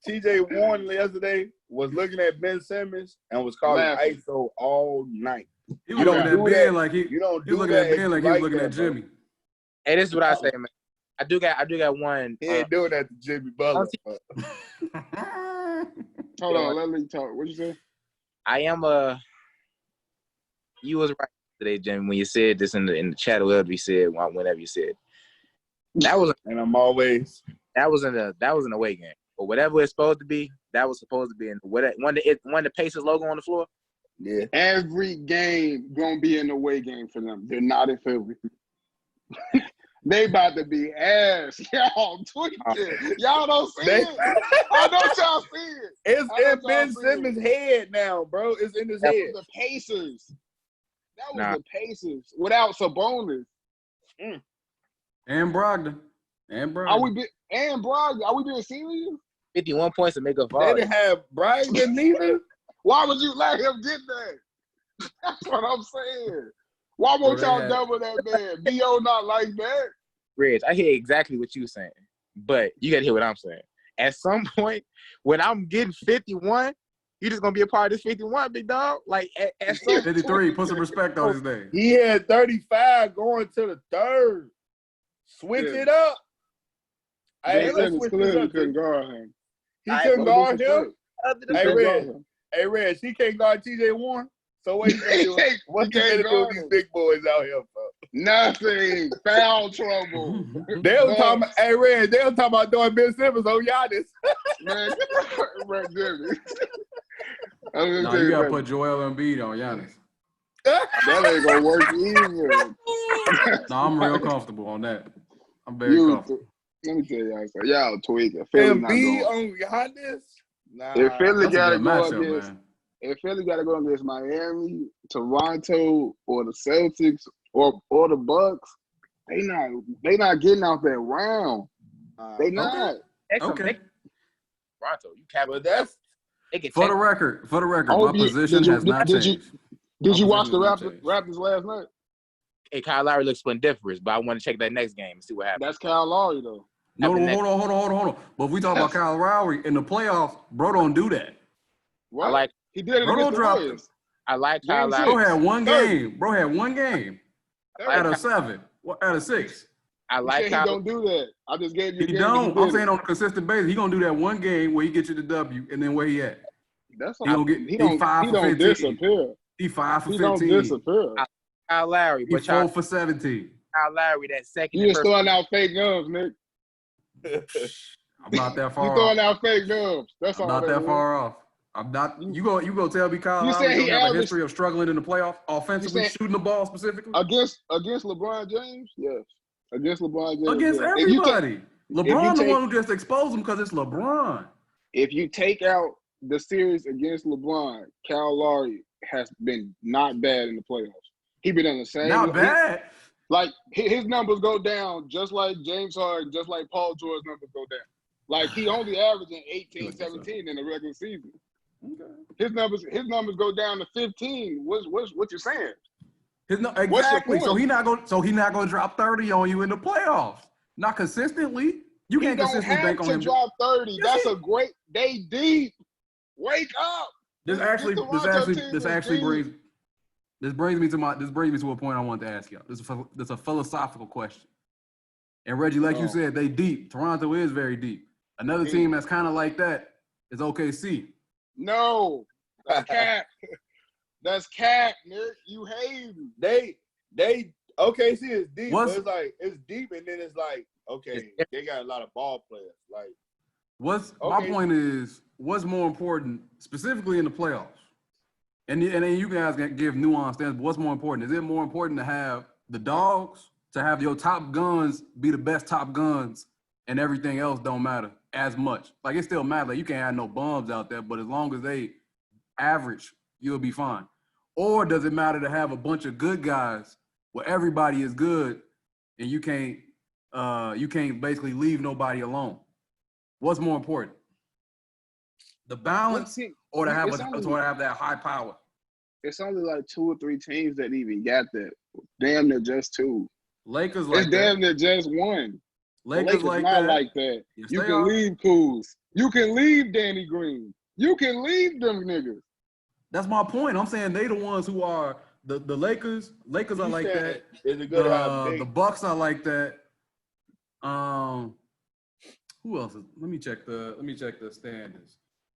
TJ Warren yesterday was looking at Ben Simmons and was calling ISO all night. He was looking at Ben like he was looking at Jimmy. Hey, this is what I say, man. I do got one. He ain't doing that to Jimmy Butler. Hold on, let me talk. What you say? You was right today, Jimmy, when you said this in the chat, or whatever you said, whenever you said. That was and I'm always that was an away game. But whatever it's supposed to be, that was supposed to be in when the Pacers logo on the floor. Yeah. Every game gonna be an away game for them. They're not in Philly. They about to be ass. Y'all tweaking. Y'all don't see it. I know y'all see it. It's in Ben Simmons' head now, bro. It's in his head. The Pacers. That was the Pacers without Sabonis. And Brogdon. Are we being serious? 51 points to make up for They all. didn't have Brogdon neither. Why would you let him get that? That's what I'm saying. Why won't y'all double that man? B.O. not like that. Reg, I hear exactly what you're saying, but you got to hear what I'm saying. At some point, when I'm getting 51, You just gonna be a part of this 51, big dog? Like at some 53. Put some respect on his name. He had 35 going to the third. Switch it up. Hey, Let's switch this up. couldn't guard him. He couldn't guard him. other Hey, Red, she can't guard TJ Warren. So what you gonna do? What you gonna do with these big boys out here, bro? Nothing. Foul trouble. They was talking about, hey, Red, they was talking about doing Ben Simmons on Giannis. Man, Jimmy. No, you gotta put Joel Embiid on Giannis. That ain't gonna work either. No, I'm real comfortable on that. I'm very comfortable. Let me tell y'all something. Y'all tweaking. Philly not Embiid going. on Giannis? Nah. If Philly That's a gotta good go matchup, against, man. if Philly gotta go against Miami, Toronto, or the Celtics, or the Bucks, they not getting out that round. They not. Okay. Toronto, you cap. But that's For the record, Oh, my position has not changed. Did you My watch the position has not Raptors last night? Hey, Kyle Lowry looks splendiferous, but I want to check that next game and see what happens. That's Kyle Lowry though. No, hold on. But if we talk about Kyle Lowry in the playoffs, bro don't do that. What? He did it Bro against don't the drop Warriors. I like Kyle Game Lowry. Bro had one game. Bro had one game out of 7. Out of 6. I like He Kyle. don't do that. I just gave you a He game. don't. I'm saying on a consistent basis, he gonna do that one game where he get you the W, and then where he at? That's He don't get. He 5 for 15. Disappear. He 5 for He 15. don't disappear. Kyle Lowry, He but 4 for 17. Kyle Lowry, that second. You just throwing out fake numbers, Nick. I'm not that far You off. throwing out fake numbers. That's I'm all. not that far off. I'm not. You go tell me Kyle You Lowry said he don't have a averaged- history of struggling in the playoffs, offensively said- shooting the ball specifically against LeBron James. Yes, against LeBron James. against yes. everybody. LeBron the take- one who just exposed him because it's LeBron. If you take out the series against LeBron, Kyle Lowry has been not bad in the playoffs. He been on the same. Not bad. Like his numbers go down just like James Harden, just like Paul George's numbers go down. Like he only averaging 18, 17 in the regular season. Okay. His numbers go down to 15. What you saying? Exactly. What's your So he not gonna drop 30 on you in the playoffs. Not consistently. You He can't don't consistently have bank on to him. drop 30. Yes, That's he- a great. They deep. Wake up. This brings me to a point I wanted to ask y'all. This is a philosophical question. And Reggie, like you said, they deep. Toronto is very deep. Another team that's kind of like that is OKC. No, that's cap. That's cap, Nick. You hate him. They OKC is deep, What's- but it's like it's deep, and then it's like okay, they got a lot of ball players. Like My point is, what's more important, specifically in the playoffs? And then you guys can give nuanced answers. But what's more important? Is it more important to have the dogs, to have your top guns be the best top guns, and everything else don't matter as much? Like it still matters. Like you can't have no bums out there, but as long as they average, you'll be fine. Or does it matter to have a bunch of good guys where everybody is good and you can't basically leave nobody alone? What's more important? The balance or to have that high power? It's only like 2 or 3 teams that even got that. Damn near just 2. Lakers like it's damn near just 1. Lakers like not that. like that. Yes, You they can are. leave Kuz. You can leave Danny Green. You can leave them niggas. That's my point. I'm saying they the ones who are the Lakers. Lakers are like that. Is it good to have The Bucks are like that. Who else? Let me check the standings.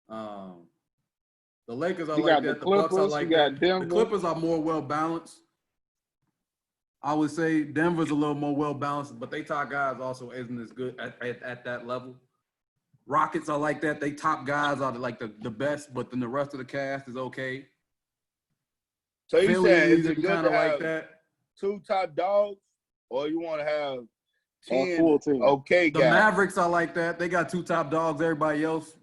The Lakers are You like got that. the The Bucks are Clippers, like you got that. Denver. The Clippers are more well balanced. I would say Denver's a little more well balanced, but they top guys also isn't as good at that level. Rockets are like that. They top guys are like the best, but then the rest of the cast is okay. So you Philly saying is is it good kind to of have like that. 2 top dogs, or you want to have 10 full team. okay The guys? Mavericks are like that. They got 2 top dogs. Everybody else.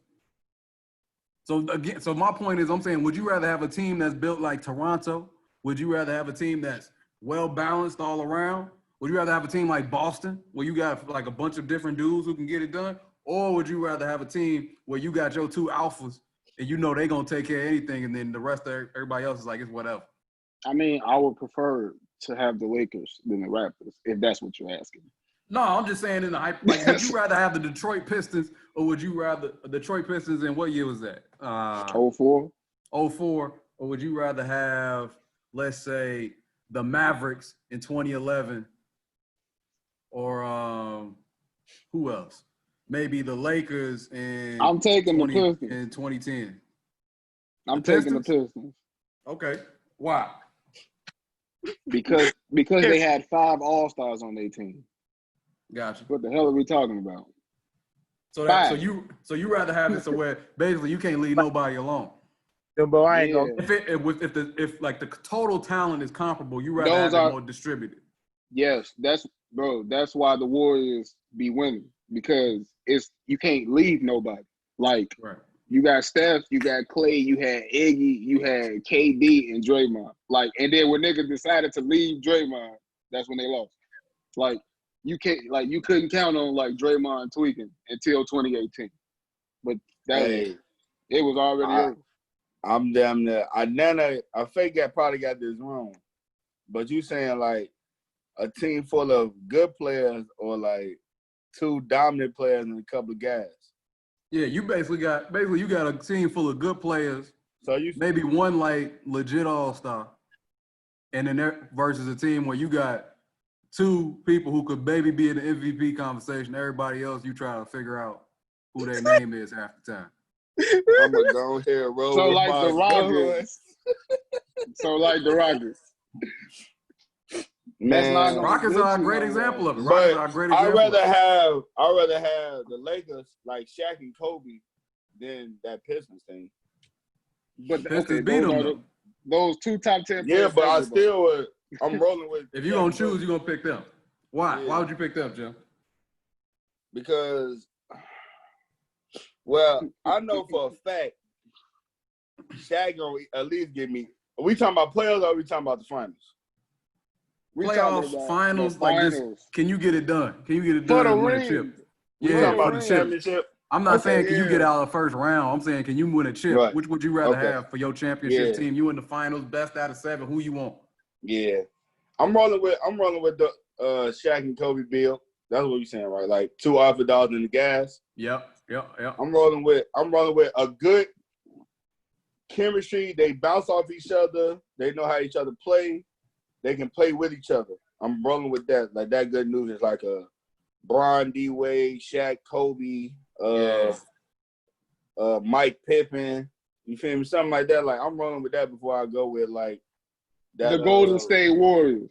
So again, my point is, I'm saying, would you rather have a team that's built like Toronto? Would you rather have a team that's well balanced all around? Would you rather have a team like Boston, where you got like a bunch of different dudes who can get it done? Or would you rather have a team where you got your 2 alphas and you know they're gonna take care of anything, and then the rest of everybody else is like it's whatever? I mean, I would prefer to have the Lakers than the Raptors, if that's what you're asking. No, I'm just saying in the hype. Like, would you rather have the Detroit Pistons or would you rather Detroit Pistons in what year was that? 04. 04, or would you rather have, let's say, the Mavericks in 2011, or who else? Maybe the Lakers in I'm taking the Pistons. in 2010. I'm taking the Pistons. Okay. Why? Because they had 5 All-Stars on their team. Gotcha. What the hell are we talking about? So you rather have it so where basically you can't leave nobody alone. Yeah, but I ain't gonna. If like the total talent is comparable, you rather have it more distributed. Yes, that's why the Warriors be winning, because you can't leave nobody. Like, right. You got Steph, you got Clay, you had Iggy, you had KD and Draymond. Like, and then when niggas decided to leave Draymond, that's when they lost. Like, you couldn't count on like Draymond tweaking until 2018. But it was already over. I'm damn near. I fake I probably got this wrong, but you saying like a team full of good players or like 2 dominant players and a couple of guys. Yeah, you got a team full of good players. So maybe one like legit all-star, and then there versus a team where you got 2 people who could maybe be in the MVP conversation. Everybody else, you try to figure out who their name is half the time. I'm gonna go here, roll. So like the Rockets. Man, Rockets are a great example of it. I'd rather have the Lakers like Shaq and Kobe than that Pistons team. But the Pistons beat them. Those 2 top 10 players. Yeah, but I still would. I'm rolling with. If you're gonna choose, you're gonna pick them. Why? Yeah. Why would you pick them, Jim? Because, well, I know for a fact Shaq gonna at least give me. Are we talking about playoffs or are we talking about the finals? Playoffs, finals, like this. Can you get it done? Can you get it done for the and win a chip? Yeah, for the championship. I'm not saying can you get out of the first round. I'm saying can you win a chip? Right. Which would you rather have for your championship team? You in the finals, best out of 7. Who you want? Yeah, I'm rolling with the Shaq and Kobe Bill. That's what you're saying, right? Like 2 alpha dogs in the gas. Yep. I'm rolling with a good chemistry. They bounce off each other. They know how each other play. They can play with each other. I'm rolling with that. Like that good news is like a Bron, D Wade, Shaq, Kobe, Mike Pippen. You feel me? Something like that. Like I'm rolling with that before I go with like that, the Golden State Warriors.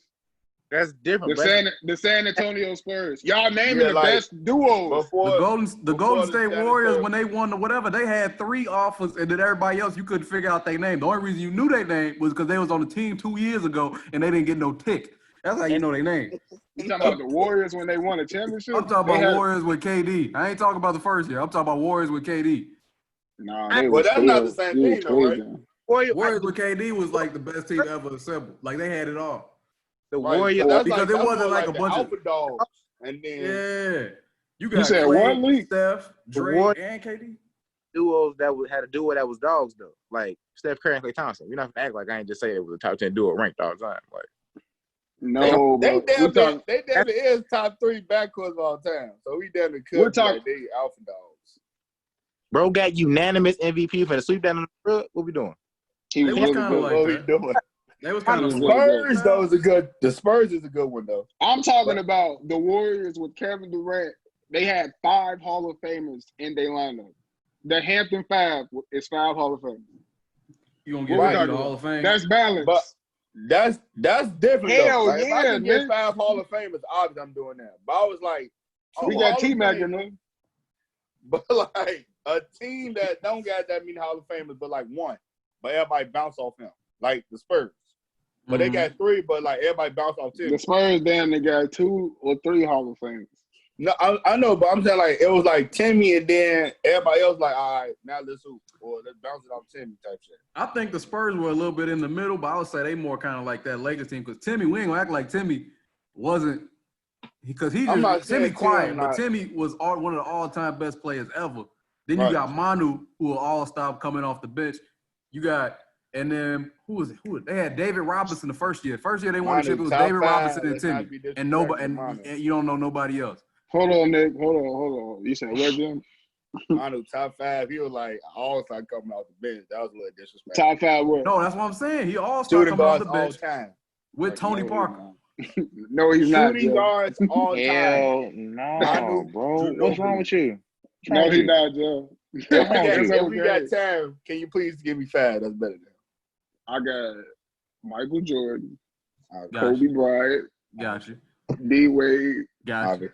That's different. The San Antonio Spurs. Y'all naming the best duos. The Golden State Warriors, when they won the whatever, they had 3 offers, and then everybody else, you couldn't figure out their name. The only reason you knew their name was because they was on the team 2 years ago, and they didn't get no tick. That's how you know their name. You talking about the Warriors when they won a championship? I'm talking about Warriors with KD. I ain't talking about the first year. I'm talking about Warriors with KD. No, that's not the same thing, though, right? Warriors with KD was like the best team ever assembled. Like they had it all. The Warriors, because it wasn't like a bunch of dogs. And then you said Clay, one league, Steph, Dre, and KD. Duos that had a duo that was dogs though, like Steph Curry and Klay Thompson. You're not gonna act like I ain't just say it was a top 10 duo ranked all the time. Like no, they damn is top 3 backcourts of all time. So we damn could like they alpha dogs. Bro got unanimous MVP for the sweep down on the road. What we doing? He was really good. What we doing? They was kind of Spurs, though, is a good. The Spurs is a good one, though. I'm talking about the Warriors with Kevin Durant. They had 5 Hall of Famers in their lineup. The Hampton 5 is 5 Hall of Famers. You gonna get the Hall of Fame? That's balanced. But that's different. Hell though. Like, yeah, if I can get 5 Hall of Famers, obviously I'm doing that. But I was like, we got T-Mac in there. But like a team that don't got that many Hall of Famers, but like 1, but everybody bounce off him, like the Spurs. But they got 3, but like everybody bounced off 2. The Spurs they got 2 or 3 Hall of Famers. No, I know, but I'm saying like it was like Timmy, and then everybody else like, all right, now let's hoop or let's bounce it off Timmy type shit. I think the Spurs were a little bit in the middle, but I would say they more kind of like that Lakers team because Timmy, we ain't gonna act like Timmy wasn't because Timmy quiet, but Timmy was one of the all-time best players ever. Then you got Manu, who will all stop coming off the bench. You got And then who was it? They had David Robinson the first year. First year they won the Manu, chip. It was top David five. Robinson and Let's not Timmy. be And nobody, disrespectful to Manu. and you don't know nobody else. Hold on, Nick. Hold on. You said what, Jim? Manu, top 5. He was like all-star coming off the bench. That was a little disrespectful. Top 5 what? No, that's what I'm saying. He all-star Shooting coming off guards the all bench time. with Like, Tony no, Parker. No, he's not. Shooting Joe. guards all time. Hell no, Manu bro. What's wrong with you? No, he's not, Joe. If we got time, can you please give me 5? That's better than. I got Michael Jordan, Gotcha. Kobe Bryant, Got you. D Wade, Got you.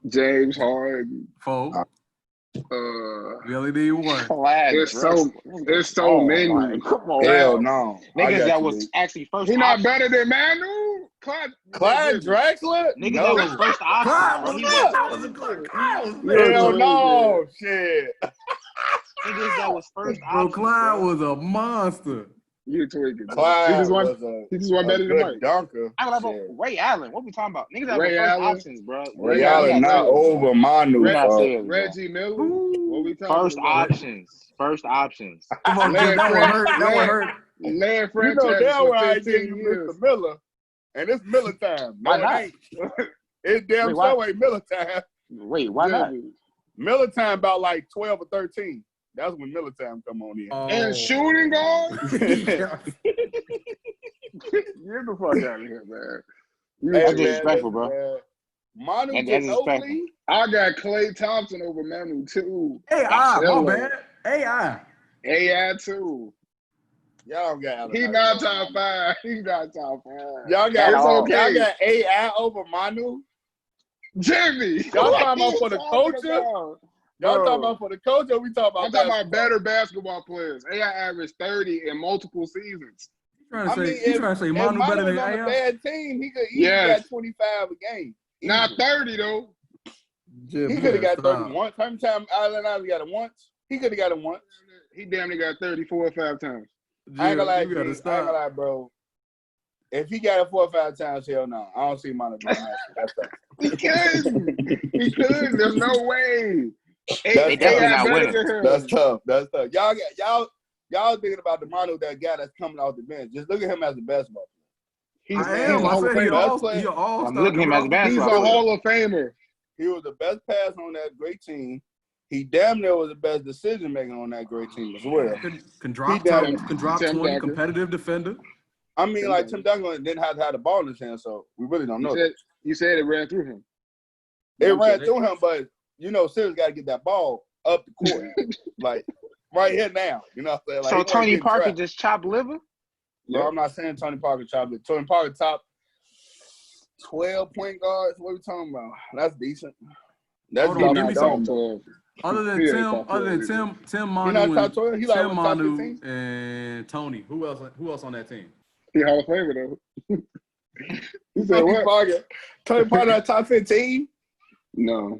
James Harden. Four. We only need one. It's so many. Like, come on, Hell no. niggas that was actually first. He not option. better than Manu. Clyde Drexler? Niggas No. that was first option. Hell no. Shit. Niggas that was first option. Bro, Clyde was a monster. You tweaking. Clyde he just was won better than Mike. Dunker. I'm about Ray Allen. What we talking about? Niggas that Ray were first Allen. options, bro. Ray Allen not over Manu. Reggie Miller. What we talking First about? options. First options. Come on, Jim, that one hurt. That one hurt. Land You franchise know damn for well I 15 give you years. Mr. Miller. And it's Miller time. No, Why it not? ain't. It's damn Wait, why? so ain't Miller time. Wait, why not? Miller time about like 12 or 13. That's when Miller time come on in. And shooting guard? Get the fuck out of here, man. That's disrespectful, bro. Manu That's Ginobili. I got Klay Thompson over Manu too. AI, my bad. AI. AI too. Y'all don't got Allen He Iverson. not top 5. He not top 5. Y'all got It's okay. Y'all got AI over Manu. Jimmy. Y'all talking about for the culture? Y'all Y'all talking about for the coach or we talking about I'm talking basketball? about better basketball players. AI averaged 30 in multiple seasons. You trying to say if Manu better than was on a AI? bad team, he could got 25 a game. Not 30 though. Jim, He could have got 30 once. How many times Allen Iverson got it once? He could have got it once. He damn near got 30 4 or 5 times. I ain't gonna lie, you gotta I ain't stop. gonna lie, bro. If he got it 4 or 5 times, hell no. I don't see Manu doing that. That's tough. He could. He could. There's no way. They definitely not winning. That's tough. Y'all thinking about the Manu, that guy that's coming off the bench. Just look at him as a basketball player. I am. I said he all-star. I'm looking at him as a He's basketball a player. Hall of Famer. He was the best pass on that great team. He damn near was the best decision maker on that great team as well. Can drop Tim 20, Duncan. competitive defender. I mean, like Tim Duncan didn't have to have the ball in his hand, so we really don't know. You said it ran through him. It ran through him, but Simmons got to get that ball up the court, like right here now. You know what I'm saying? Like, So Tony Parker trapped. just chopped liver? No, I'm not saying Tony Parker chopped it. Tony Parker top 12 point guards. What are we talking about? That's decent. That's Hold on, give me top some. 12. Other than He ain't Tim, top 12 Tim, He Manu, not top 12. He like Tim, top Manu, 15. and Tony. Who else on that team? He Hall of Famer though. You said Tony what? Parker. Tony Parker top 15? No.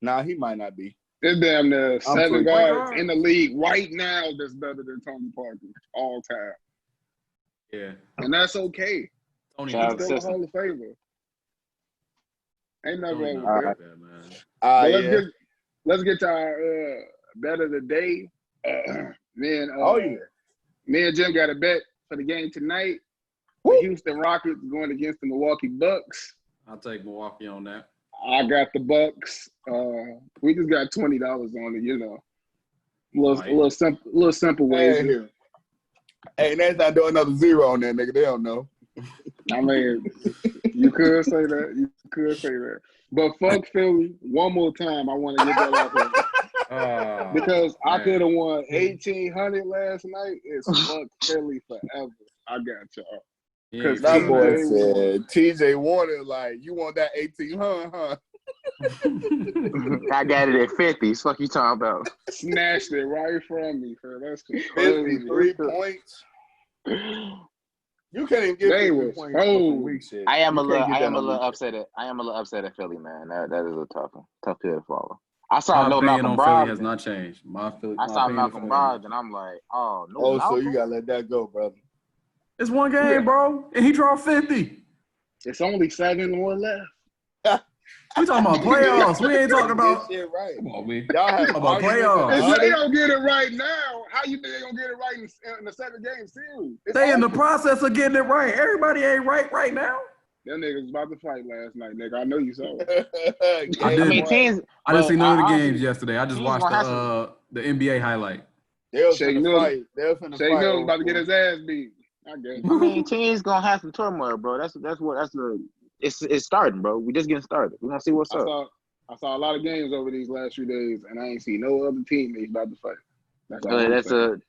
Nah, he might not be. There's damn near 7 Tony guards Parker. in the league right now that's better than Tony Parker all time. Yeah, And that's okay. Tony. Shout out He's to still a Hall of Famer. Ain't nothing Tony wrong not with that. bad, man. But let's get to our bet of the day. Me and Jim got a bet for the game tonight. The Houston Rockets going against the Milwaukee Bucks. I'll take Milwaukee on that. I got the Bucks. We just got $20 on it, little simple ways here. Hey, next time do another zero on that nigga. They don't know. I mean, you could say that. But fuck Philly one more time. I want to get that out there. Because I could have won 1,800 last night. It's fuck Philly forever. I got y'all. Because That boy said, TJ Warner, like, you want that 1800, huh? I got it at 50. Fuck you talking about? Snatched it right from me, fam. That's just 53 points. You can't even get They 53 was points for some weak shit. I am a You can't get that little on weak upset at Philly, man. That is a tough pill to follow. I saw My no opinion Malcolm on Philly Brogdon. has not changed. I saw Malcolm Brogdon, and I'm like, oh, no. Oh, Malcolm? so you gotta let that go, brother. It's one game, bro, and he draw 50. It's only 7 more left. We talking about playoffs. We ain't talking about. This shit right. Come on, man. Y'all have Talking about arguments playoffs. If they don't get it right now, how you think they gonna get it right in the second game series? They in the process of getting it right. Everybody ain't right now. Them niggas was about to fight last night, nigga. I know you saw it. I mean, teams. I didn't see none of the honestly, games yesterday. I just teams watched gonna have the NBA highlight. They was Shake finna Mills. fight. They was finna Shay fight. Mills about to get his ass beat. I guess. I mean, teams gonna have some turmoil, bro. It's starting, bro. We just getting started. We gonna see what's up. I saw a lot of games over these last few days, and I ain't seen no other teammates about to fight. That's all I'm saying.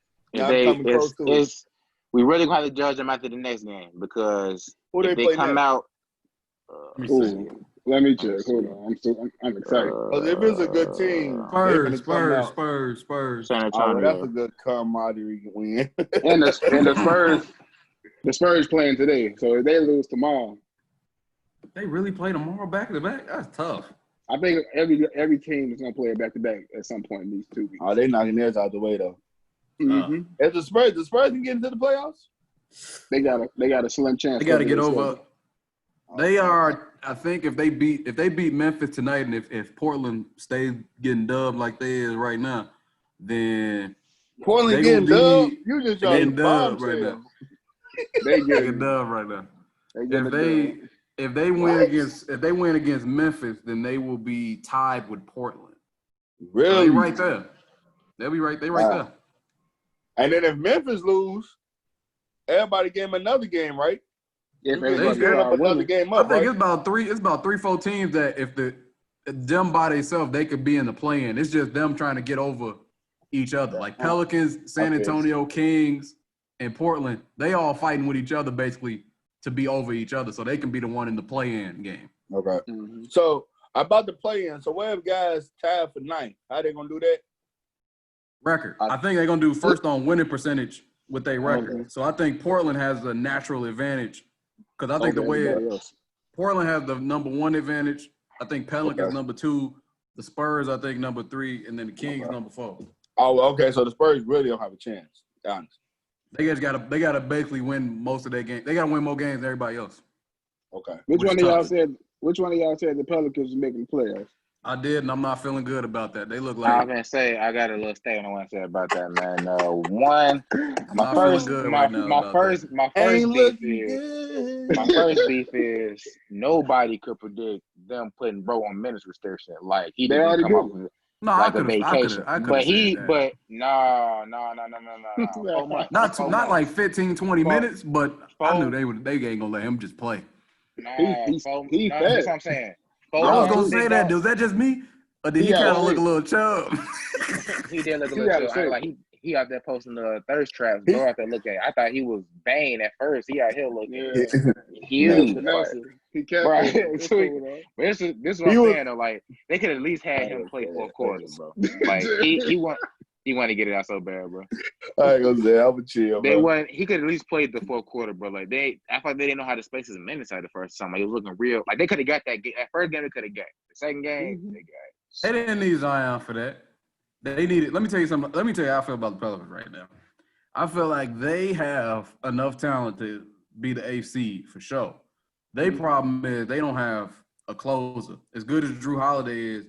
We really gonna have to judge them after the next game because Who if they they play come next? out. Let me check. Hold on. I'm excited. Because if it's a good team, Spurs. San Oh, Antonio. well, that's a good camaraderie win. And the Spurs playing today. So if they lose tomorrow, They really play tomorrow back to back? That's tough. I think every team is gonna play it back to back at some point in these 2 weeks. Oh, they knocking theirs out the way though. Mm-hmm. If the Spurs can get into the playoffs? They got a slim chance. They got to get over. They are. I think if they beat Memphis tonight, and if Portland stays getting dubbed like they is right now, then Portland they getting gonna dubbed. be You just getting dubbed dubbed right now. They Getting dubbed right now. If they win against Memphis, then they will be tied with Portland. Really? They right there. They'll be right. They right there. And then if Memphis lose, everybody gave them another game, right? If They everybody get up another winning. game I up, think right? it's about 3-4 teams that if them by themselves, they could be in the play-in. It's just them trying to get over each other. Like Pelicans, San Antonio Kings, and Portland, they all fighting with each other basically to be over each other so they can be the one in the play-in game. Okay. Mm-hmm. So about the play-in, so where have guys tied for ninth? How they gonna do that? Record. I think they're going to do first on winning percentage with their record. Okay. So I think Portland has a natural advantage because I think the way Portland has the number 1 advantage. I think Pelicans number 2, the Spurs I think number 3, and then the Kings number 4. Oh, okay. So the Spurs really don't have a chance. Honestly. They gotta basically win most of their games. They gotta win more games than everybody else. Okay. Which one of y'all said the Pelicans was making the playoffs? I did, and I'm not feeling good about that. They look like I was gonna say I got a little statement I want to say about that, man. One, my first beef is nobody could predict them putting bro on minutes restriction. Like he didn't come up with like a vacation. But no. Not like 15, 20 minutes, but I knew they ain't gonna let him just play. He's that's what I'm saying. I was gonna say that. Was that just me? Or did he kind of look a little chub? He did look a little chub. Like he out there posting the thirst traps. Bro out there looking. I thought he was Bane at first. He out here looking huge. He kept right. This is what I'm saying though. Like they could at least had him play 4 quarters, bro. Like he wanted to get it out so bad, bro. I ain't gonna say I'm a chill. He could at least play the 4th quarter, bro. Like I thought they didn't know how to space his minutes at the first time. Like, it was looking real. Like they could have got that game. That first game they could have got. The second game they got. They didn't need Zion for that. They needed. Let me tell you something. Let me tell you how I feel about the Pelicans right now. I feel like they have enough talent to be the 8th seed for sure. Their problem is they don't have a closer. As good as Drew Holiday is,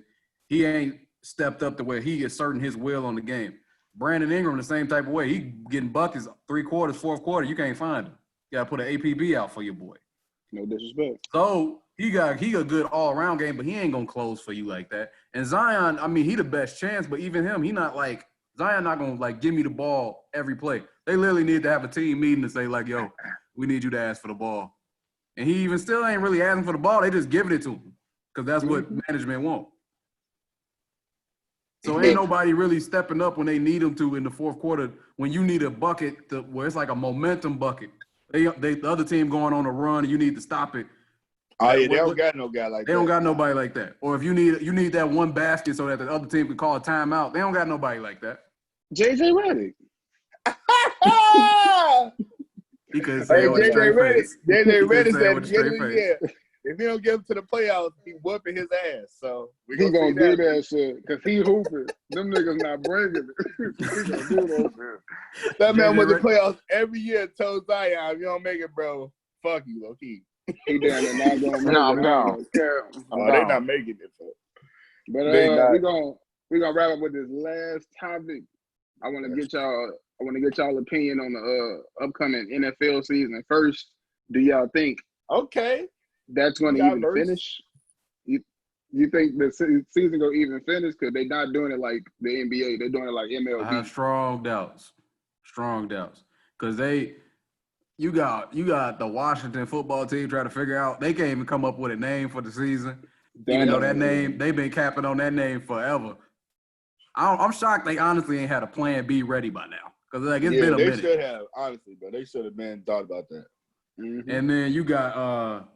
he ain't stepped up to where he asserting his will on the game. Brandon Ingram the same type of way. He getting buckets 3 quarters, 4th quarter. You can't find him. You got to put an APB out for your boy. No disrespect. So he a good all-around game, but he ain't going to close for you like that. And Zion, I mean, he the best chance, but even him, he not like – Zion not going to, like, give me the ball every play. They literally need to have a team meeting to say, like, yo, we need you to ask for the ball. And he even still ain't really asking for the ball. They just giving it to him because that's what management want. So ain't nobody really stepping up when they need them to in the 4th quarter when you need a bucket where it's like a momentum bucket. The other team going on a run and you need to stop it. Oh, yeah, they don't got no guy like that. They don't got nobody like that. Or if you need that one basket so that the other team can call a timeout, they don't got nobody like that. JJ Redick. He couldn't say it with a straight face. JJ Redick said at the beginning of the year, if he don't get him to the playoffs, he whooping his ass. So he gonna do that shit because he hooping. Them niggas not bringing it. He gonna do that shit. That man went to playoffs every year. Told Zion, if you don't make it, bro, fuck you, low key. He down there not gonna make No, it. I'm down. They not making it, folks. But we're gonna wrap up with this last topic. I want to get y'all opinion on the upcoming NFL season. First, do y'all think that's going to even finish? You think the season going to even finish? Because they're not doing it like the NBA. They're doing it like MLB. I have strong doubts. Because you got the Washington football team trying to figure out. They can't even come up with a name for the season. Even though that name, they've been capping on that name forever. I'm shocked they honestly ain't had a plan B ready by now. Because it's been a minute. They should have, honestly, bro. They should have been thought about that. Mm-hmm. And then you got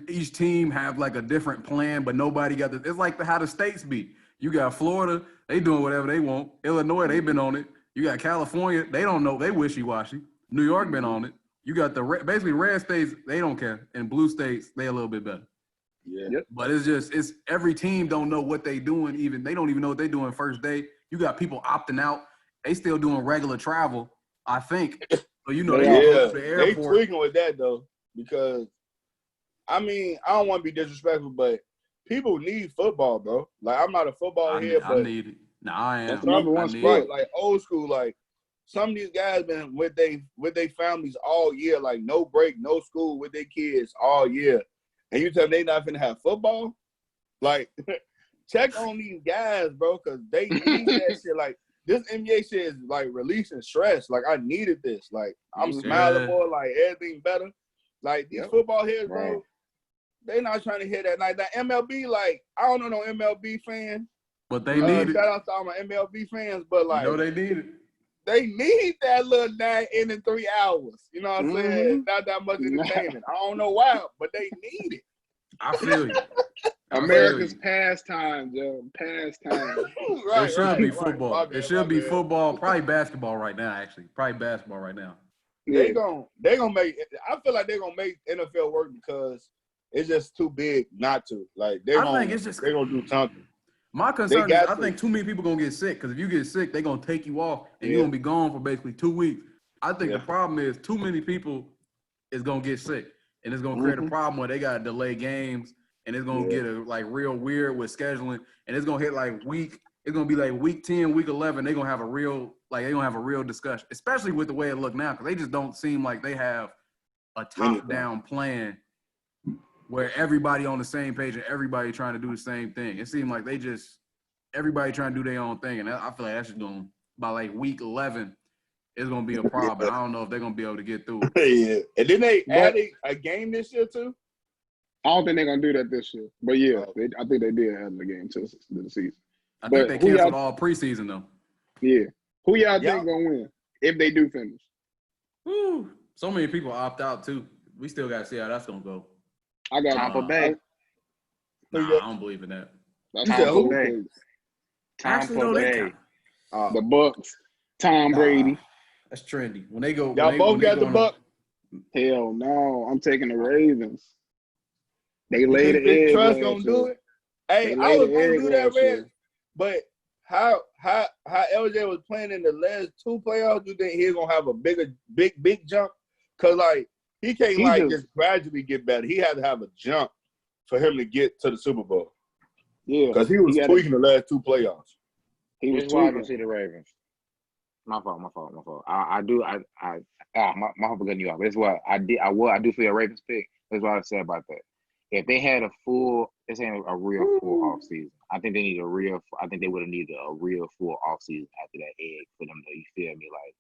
each team have like a different plan, but nobody got it's like how the states be. You got Florida, they doing whatever they want. Illinois, they've been on it. You got California, they don't know, they wishy-washy. New York been on it. You got basically red states, they don't care. And blue states, they a little bit better. Yeah. Yep. But it's every team don't know what they doing. They don't even know what they doing first day. You got people opting out. They still doing regular travel, I think. So they go to the airport. They tweaking with that though, because I mean, I don't want to be disrespectful, but people need football, bro. Like I'm not a football head, but I need it. Nah, I am. That's the number one sport. Like old school, like some of these guys been with their families all year, like no break, no school with their kids all year. And you tell them they not finna have football? Like, check on these guys, bro, because they need that shit. Like, this NBA shit is, like, releasing stress. Like, I needed this. Like, I'm smiling more, like, everything better. Like, these football heads, bro, they not trying to hear that. Like, that MLB, like, I don't know no MLB fan. But they need it. Shout out to all my MLB fans, but, like, they need it. They need that little 9 in 3 hours. You know what I'm saying? Not that much entertainment. I don't know why, but they need it. I feel you. America's pastime, Joe. Pastime. It should be football. It should be football. Probably basketball right now, actually. Probably basketball right now. They gonna make. I feel like they're gonna make NFL work because it's just too big not to. Like they're gonna do something. My concern is I think too many people gonna get sick, because if you get sick, they're gonna take you off and you're gonna be gone for basically 2 weeks. I think the problem is too many people is gonna get sick, and it's gonna create a problem where they gotta delay games, and it's gonna get real weird with scheduling, and it's gonna hit it's gonna be like week 10, week 11. They're gonna have a real discussion, especially with the way it look now, because they just don't seem like they have a top-down plan where everybody on the same page and everybody trying to do the same thing. It seemed like everybody trying to do their own thing. And I feel like that's just going, by like week 11, it's going to be a problem. I don't know if they're going to be able to get through it. Yeah. And then they added a game this year too? I don't think they're going to do that this year. But yeah, I think they did add the game to the season. I think they canceled all preseason though. Yeah. Who y'all think going to win if they do finish? Woo. So many people opt out too. We still got to see how that's going to go. I got Tampa Bay. Nah, I don't believe in that. That's Tampa Bay. Tampa Bay. The Bucks. Tom Brady. That's trendy. When they go, y'all both got the Bucks. Hell no, I'm taking the Ravens. They laid the egg. Trust gonna do it. Hey, I was gonna do that, Red. But how LJ was playing in the last 2 playoffs, you think he's gonna have a big jump? Cause like. He can't just gradually get better. He had to have a jump for him to get to the Super Bowl. Yeah, because he was tweaking the last 2 playoffs. He was why I don't see the Ravens. My fault. I do my hope for getting you off. That's why I do feel a Ravens pick. That's what I said about that. If they had this ain't a real full off season. I think they would have needed a real full off season after that egg for them to, you feel me, like.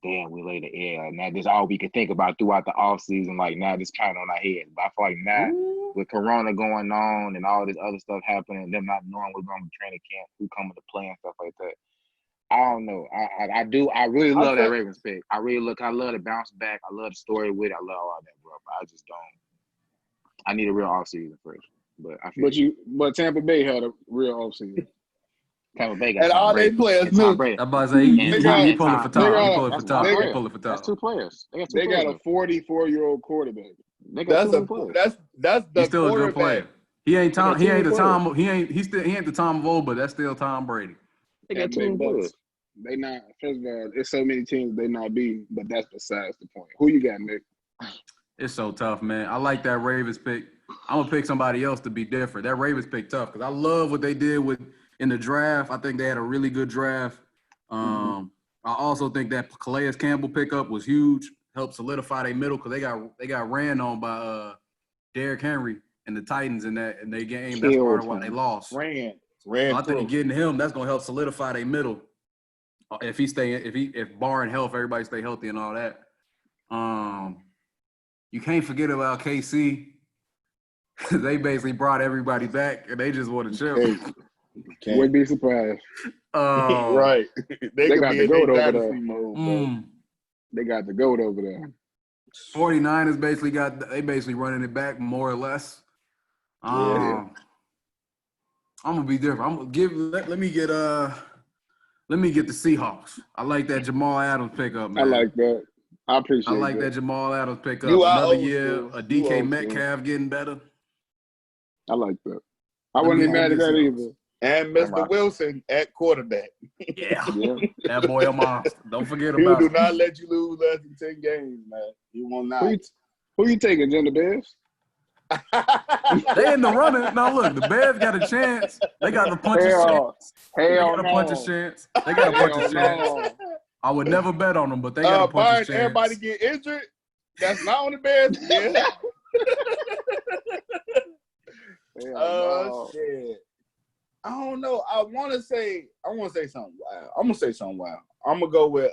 Damn, we laid the egg. Like, now this all we can think about throughout the off season. Like now, this kind of on our heads. But I feel like now with Corona going on and all this other stuff happening, them not knowing what's going to be training camp, who coming to play and stuff like that. I don't know. I really love that Ravens pick. I love the bounce back. I love the story with it. I love all that, bro. But I just don't. I need a real off season first. But Tampa Bay had a real off season. Tampa Bay got and all they players knew. I'm about to say, you pull it for Tom. They pull it for Tom. That's 2 players. They got a 44-year-old quarterback. That's the He's still a good player. He ain't the Tom of old, but that's still Tom Brady. They got 2 players. They not. First of all, there's so many teams they not beat, but that's besides the point. Who you got, Nick? It's so tough, man. I like that Ravens pick. I'm gonna pick somebody else to be different. That Ravens pick tough because I love what they did in the draft. I think they had a really good draft. I also think that Calais Campbell pickup was huge. Helped solidify their middle because they got ran on by Derrick Henry and the Titans in their game. That's part of why they lost. Ran So I think getting him, that's gonna help solidify their middle. If barring health, everybody stay healthy and all that. You can't forget about KC. They basically brought everybody back and they just want to chill. Wouldn't be surprised. Right. They got the goat over there. Mode, they got the goat over there. 49ers basically running it back more or less. I'm gonna be different. I'm gonna give. Let me get the Seahawks. I like that Jamal Adams pickup, man. I like that. I appreciate. I like that Jamal Adams pickup. Another year, a DK Metcalf getting better. I like that. I wouldn't be mad at that either. And Mr. Wilson at quarterback. Yeah. That boy a monster. Don't forget He about do him. not let you lose less than 10 games, man. He will not. Who you taking, Jim, the Bears? They in the running. Now look, the Bears got a chance. They got a punch of chance. They got a punch of chance. They got a punch of chance. I would never bet on them, but they got a punch of chance. Everybody get injured. That's not on the Bears. Yeah. Shit. I don't know. I want to say something wild. I'm gonna say something wild. I'm gonna go with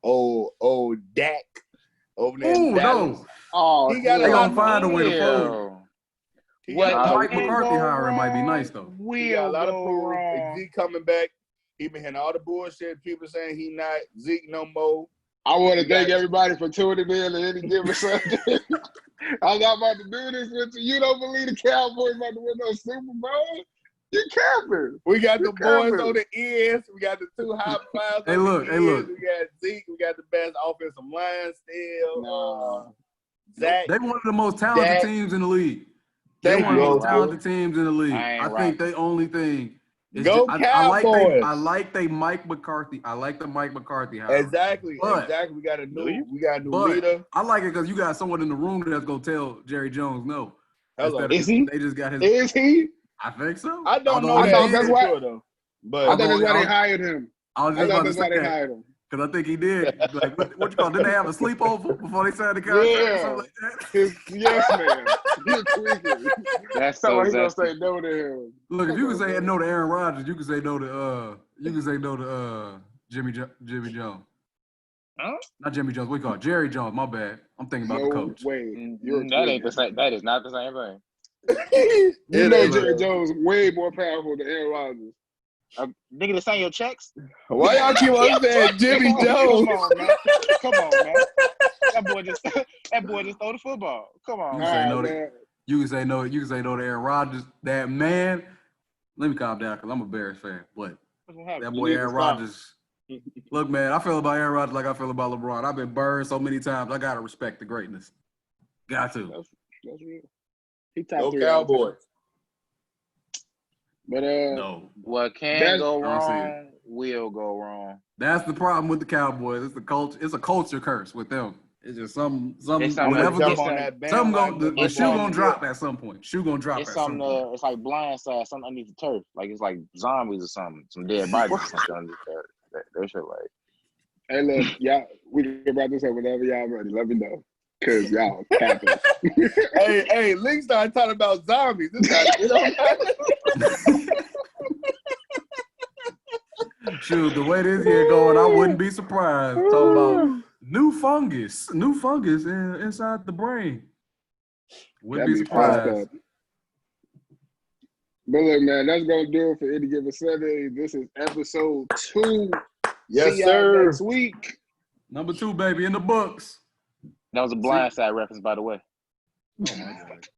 old Dak over there in Dallas. No. Oh, he got they gonna find a way to fold. What Mike McCarthy hiring might be nice though. He got a lot of proof. Zeke coming back. He been hearing all the bullshit. People saying he not Zeke no more. I want to thank everybody for tuning in to any given Sunday. I'm not about to do this with you. You don't believe the Cowboys about to win no Super Bowl? You capping. We got the boys on the ends. We got the two high fives. Hey, look. We got Zeke. We got the best offensive line still. Zach. They one of the most talented teams in the league. They one of the most talented teams in the league. I think the only thing is Cowboys. I like the Mike McCarthy hire. Exactly. We got a new leader. I like it because you got someone in the room that's gonna tell Jerry Jones no. Is he? They just got his. Is he? I think so. I don't know that. That's why. But I think that's why they hired him. I was just about to say that. Because I think he did. Like, what you call? Didn't they have a sleepover before they signed the contract or something like that? Yes, man. You're tweaking. That's so he's gonna say no to him. Look, if you can say no to Aaron Rodgers, you can say no to Jimmy Jones. Huh? Not Jimmy Jones. What you call it? Jerry Jones. My bad. I'm thinking about the coach. That ain't the same. That is not the same thing. You know Jerry Jones way more powerful than Aaron Rodgers. Nigga to sign your checks? Why y'all keep on saying Jimmy Jones? Come on, man. That boy just throw the football. Come on. You can say no to Aaron Rodgers. That man. Let me calm down because I'm a Bears fan. But that boy Aaron Rodgers. Look, man, I feel about Aaron Rodgers like I feel about LeBron. I've been burned so many times. I gotta respect the greatness. Got to. That's real. He top Go 3 Cowboys. But no. What can go wrong will go wrong. That's the problem with the Cowboys. It's the culture. It's a culture curse with them. It's just the shoe gonna drop at some point. Shoe gonna drop. It's something. It's like blindside. Something underneath the turf. Like it's like zombies or something. Some dead bodies or something underneath the turf. That shit like. Hey, look, y'all. We can wrap this up whenever y'all ready. Let me know. Cause y'all capping. hey, Link started talking about zombies. Shoot, the way this year going, I wouldn't be surprised. Talking about new fungus inside the brain. Wouldn't be surprised. But look, man, that's gonna do it for Any Given Sunday. This is episode 2. Yes, See sir. y'all next week. Number 2, baby, in the books. That was a blindside reference, by the way. Oh my God.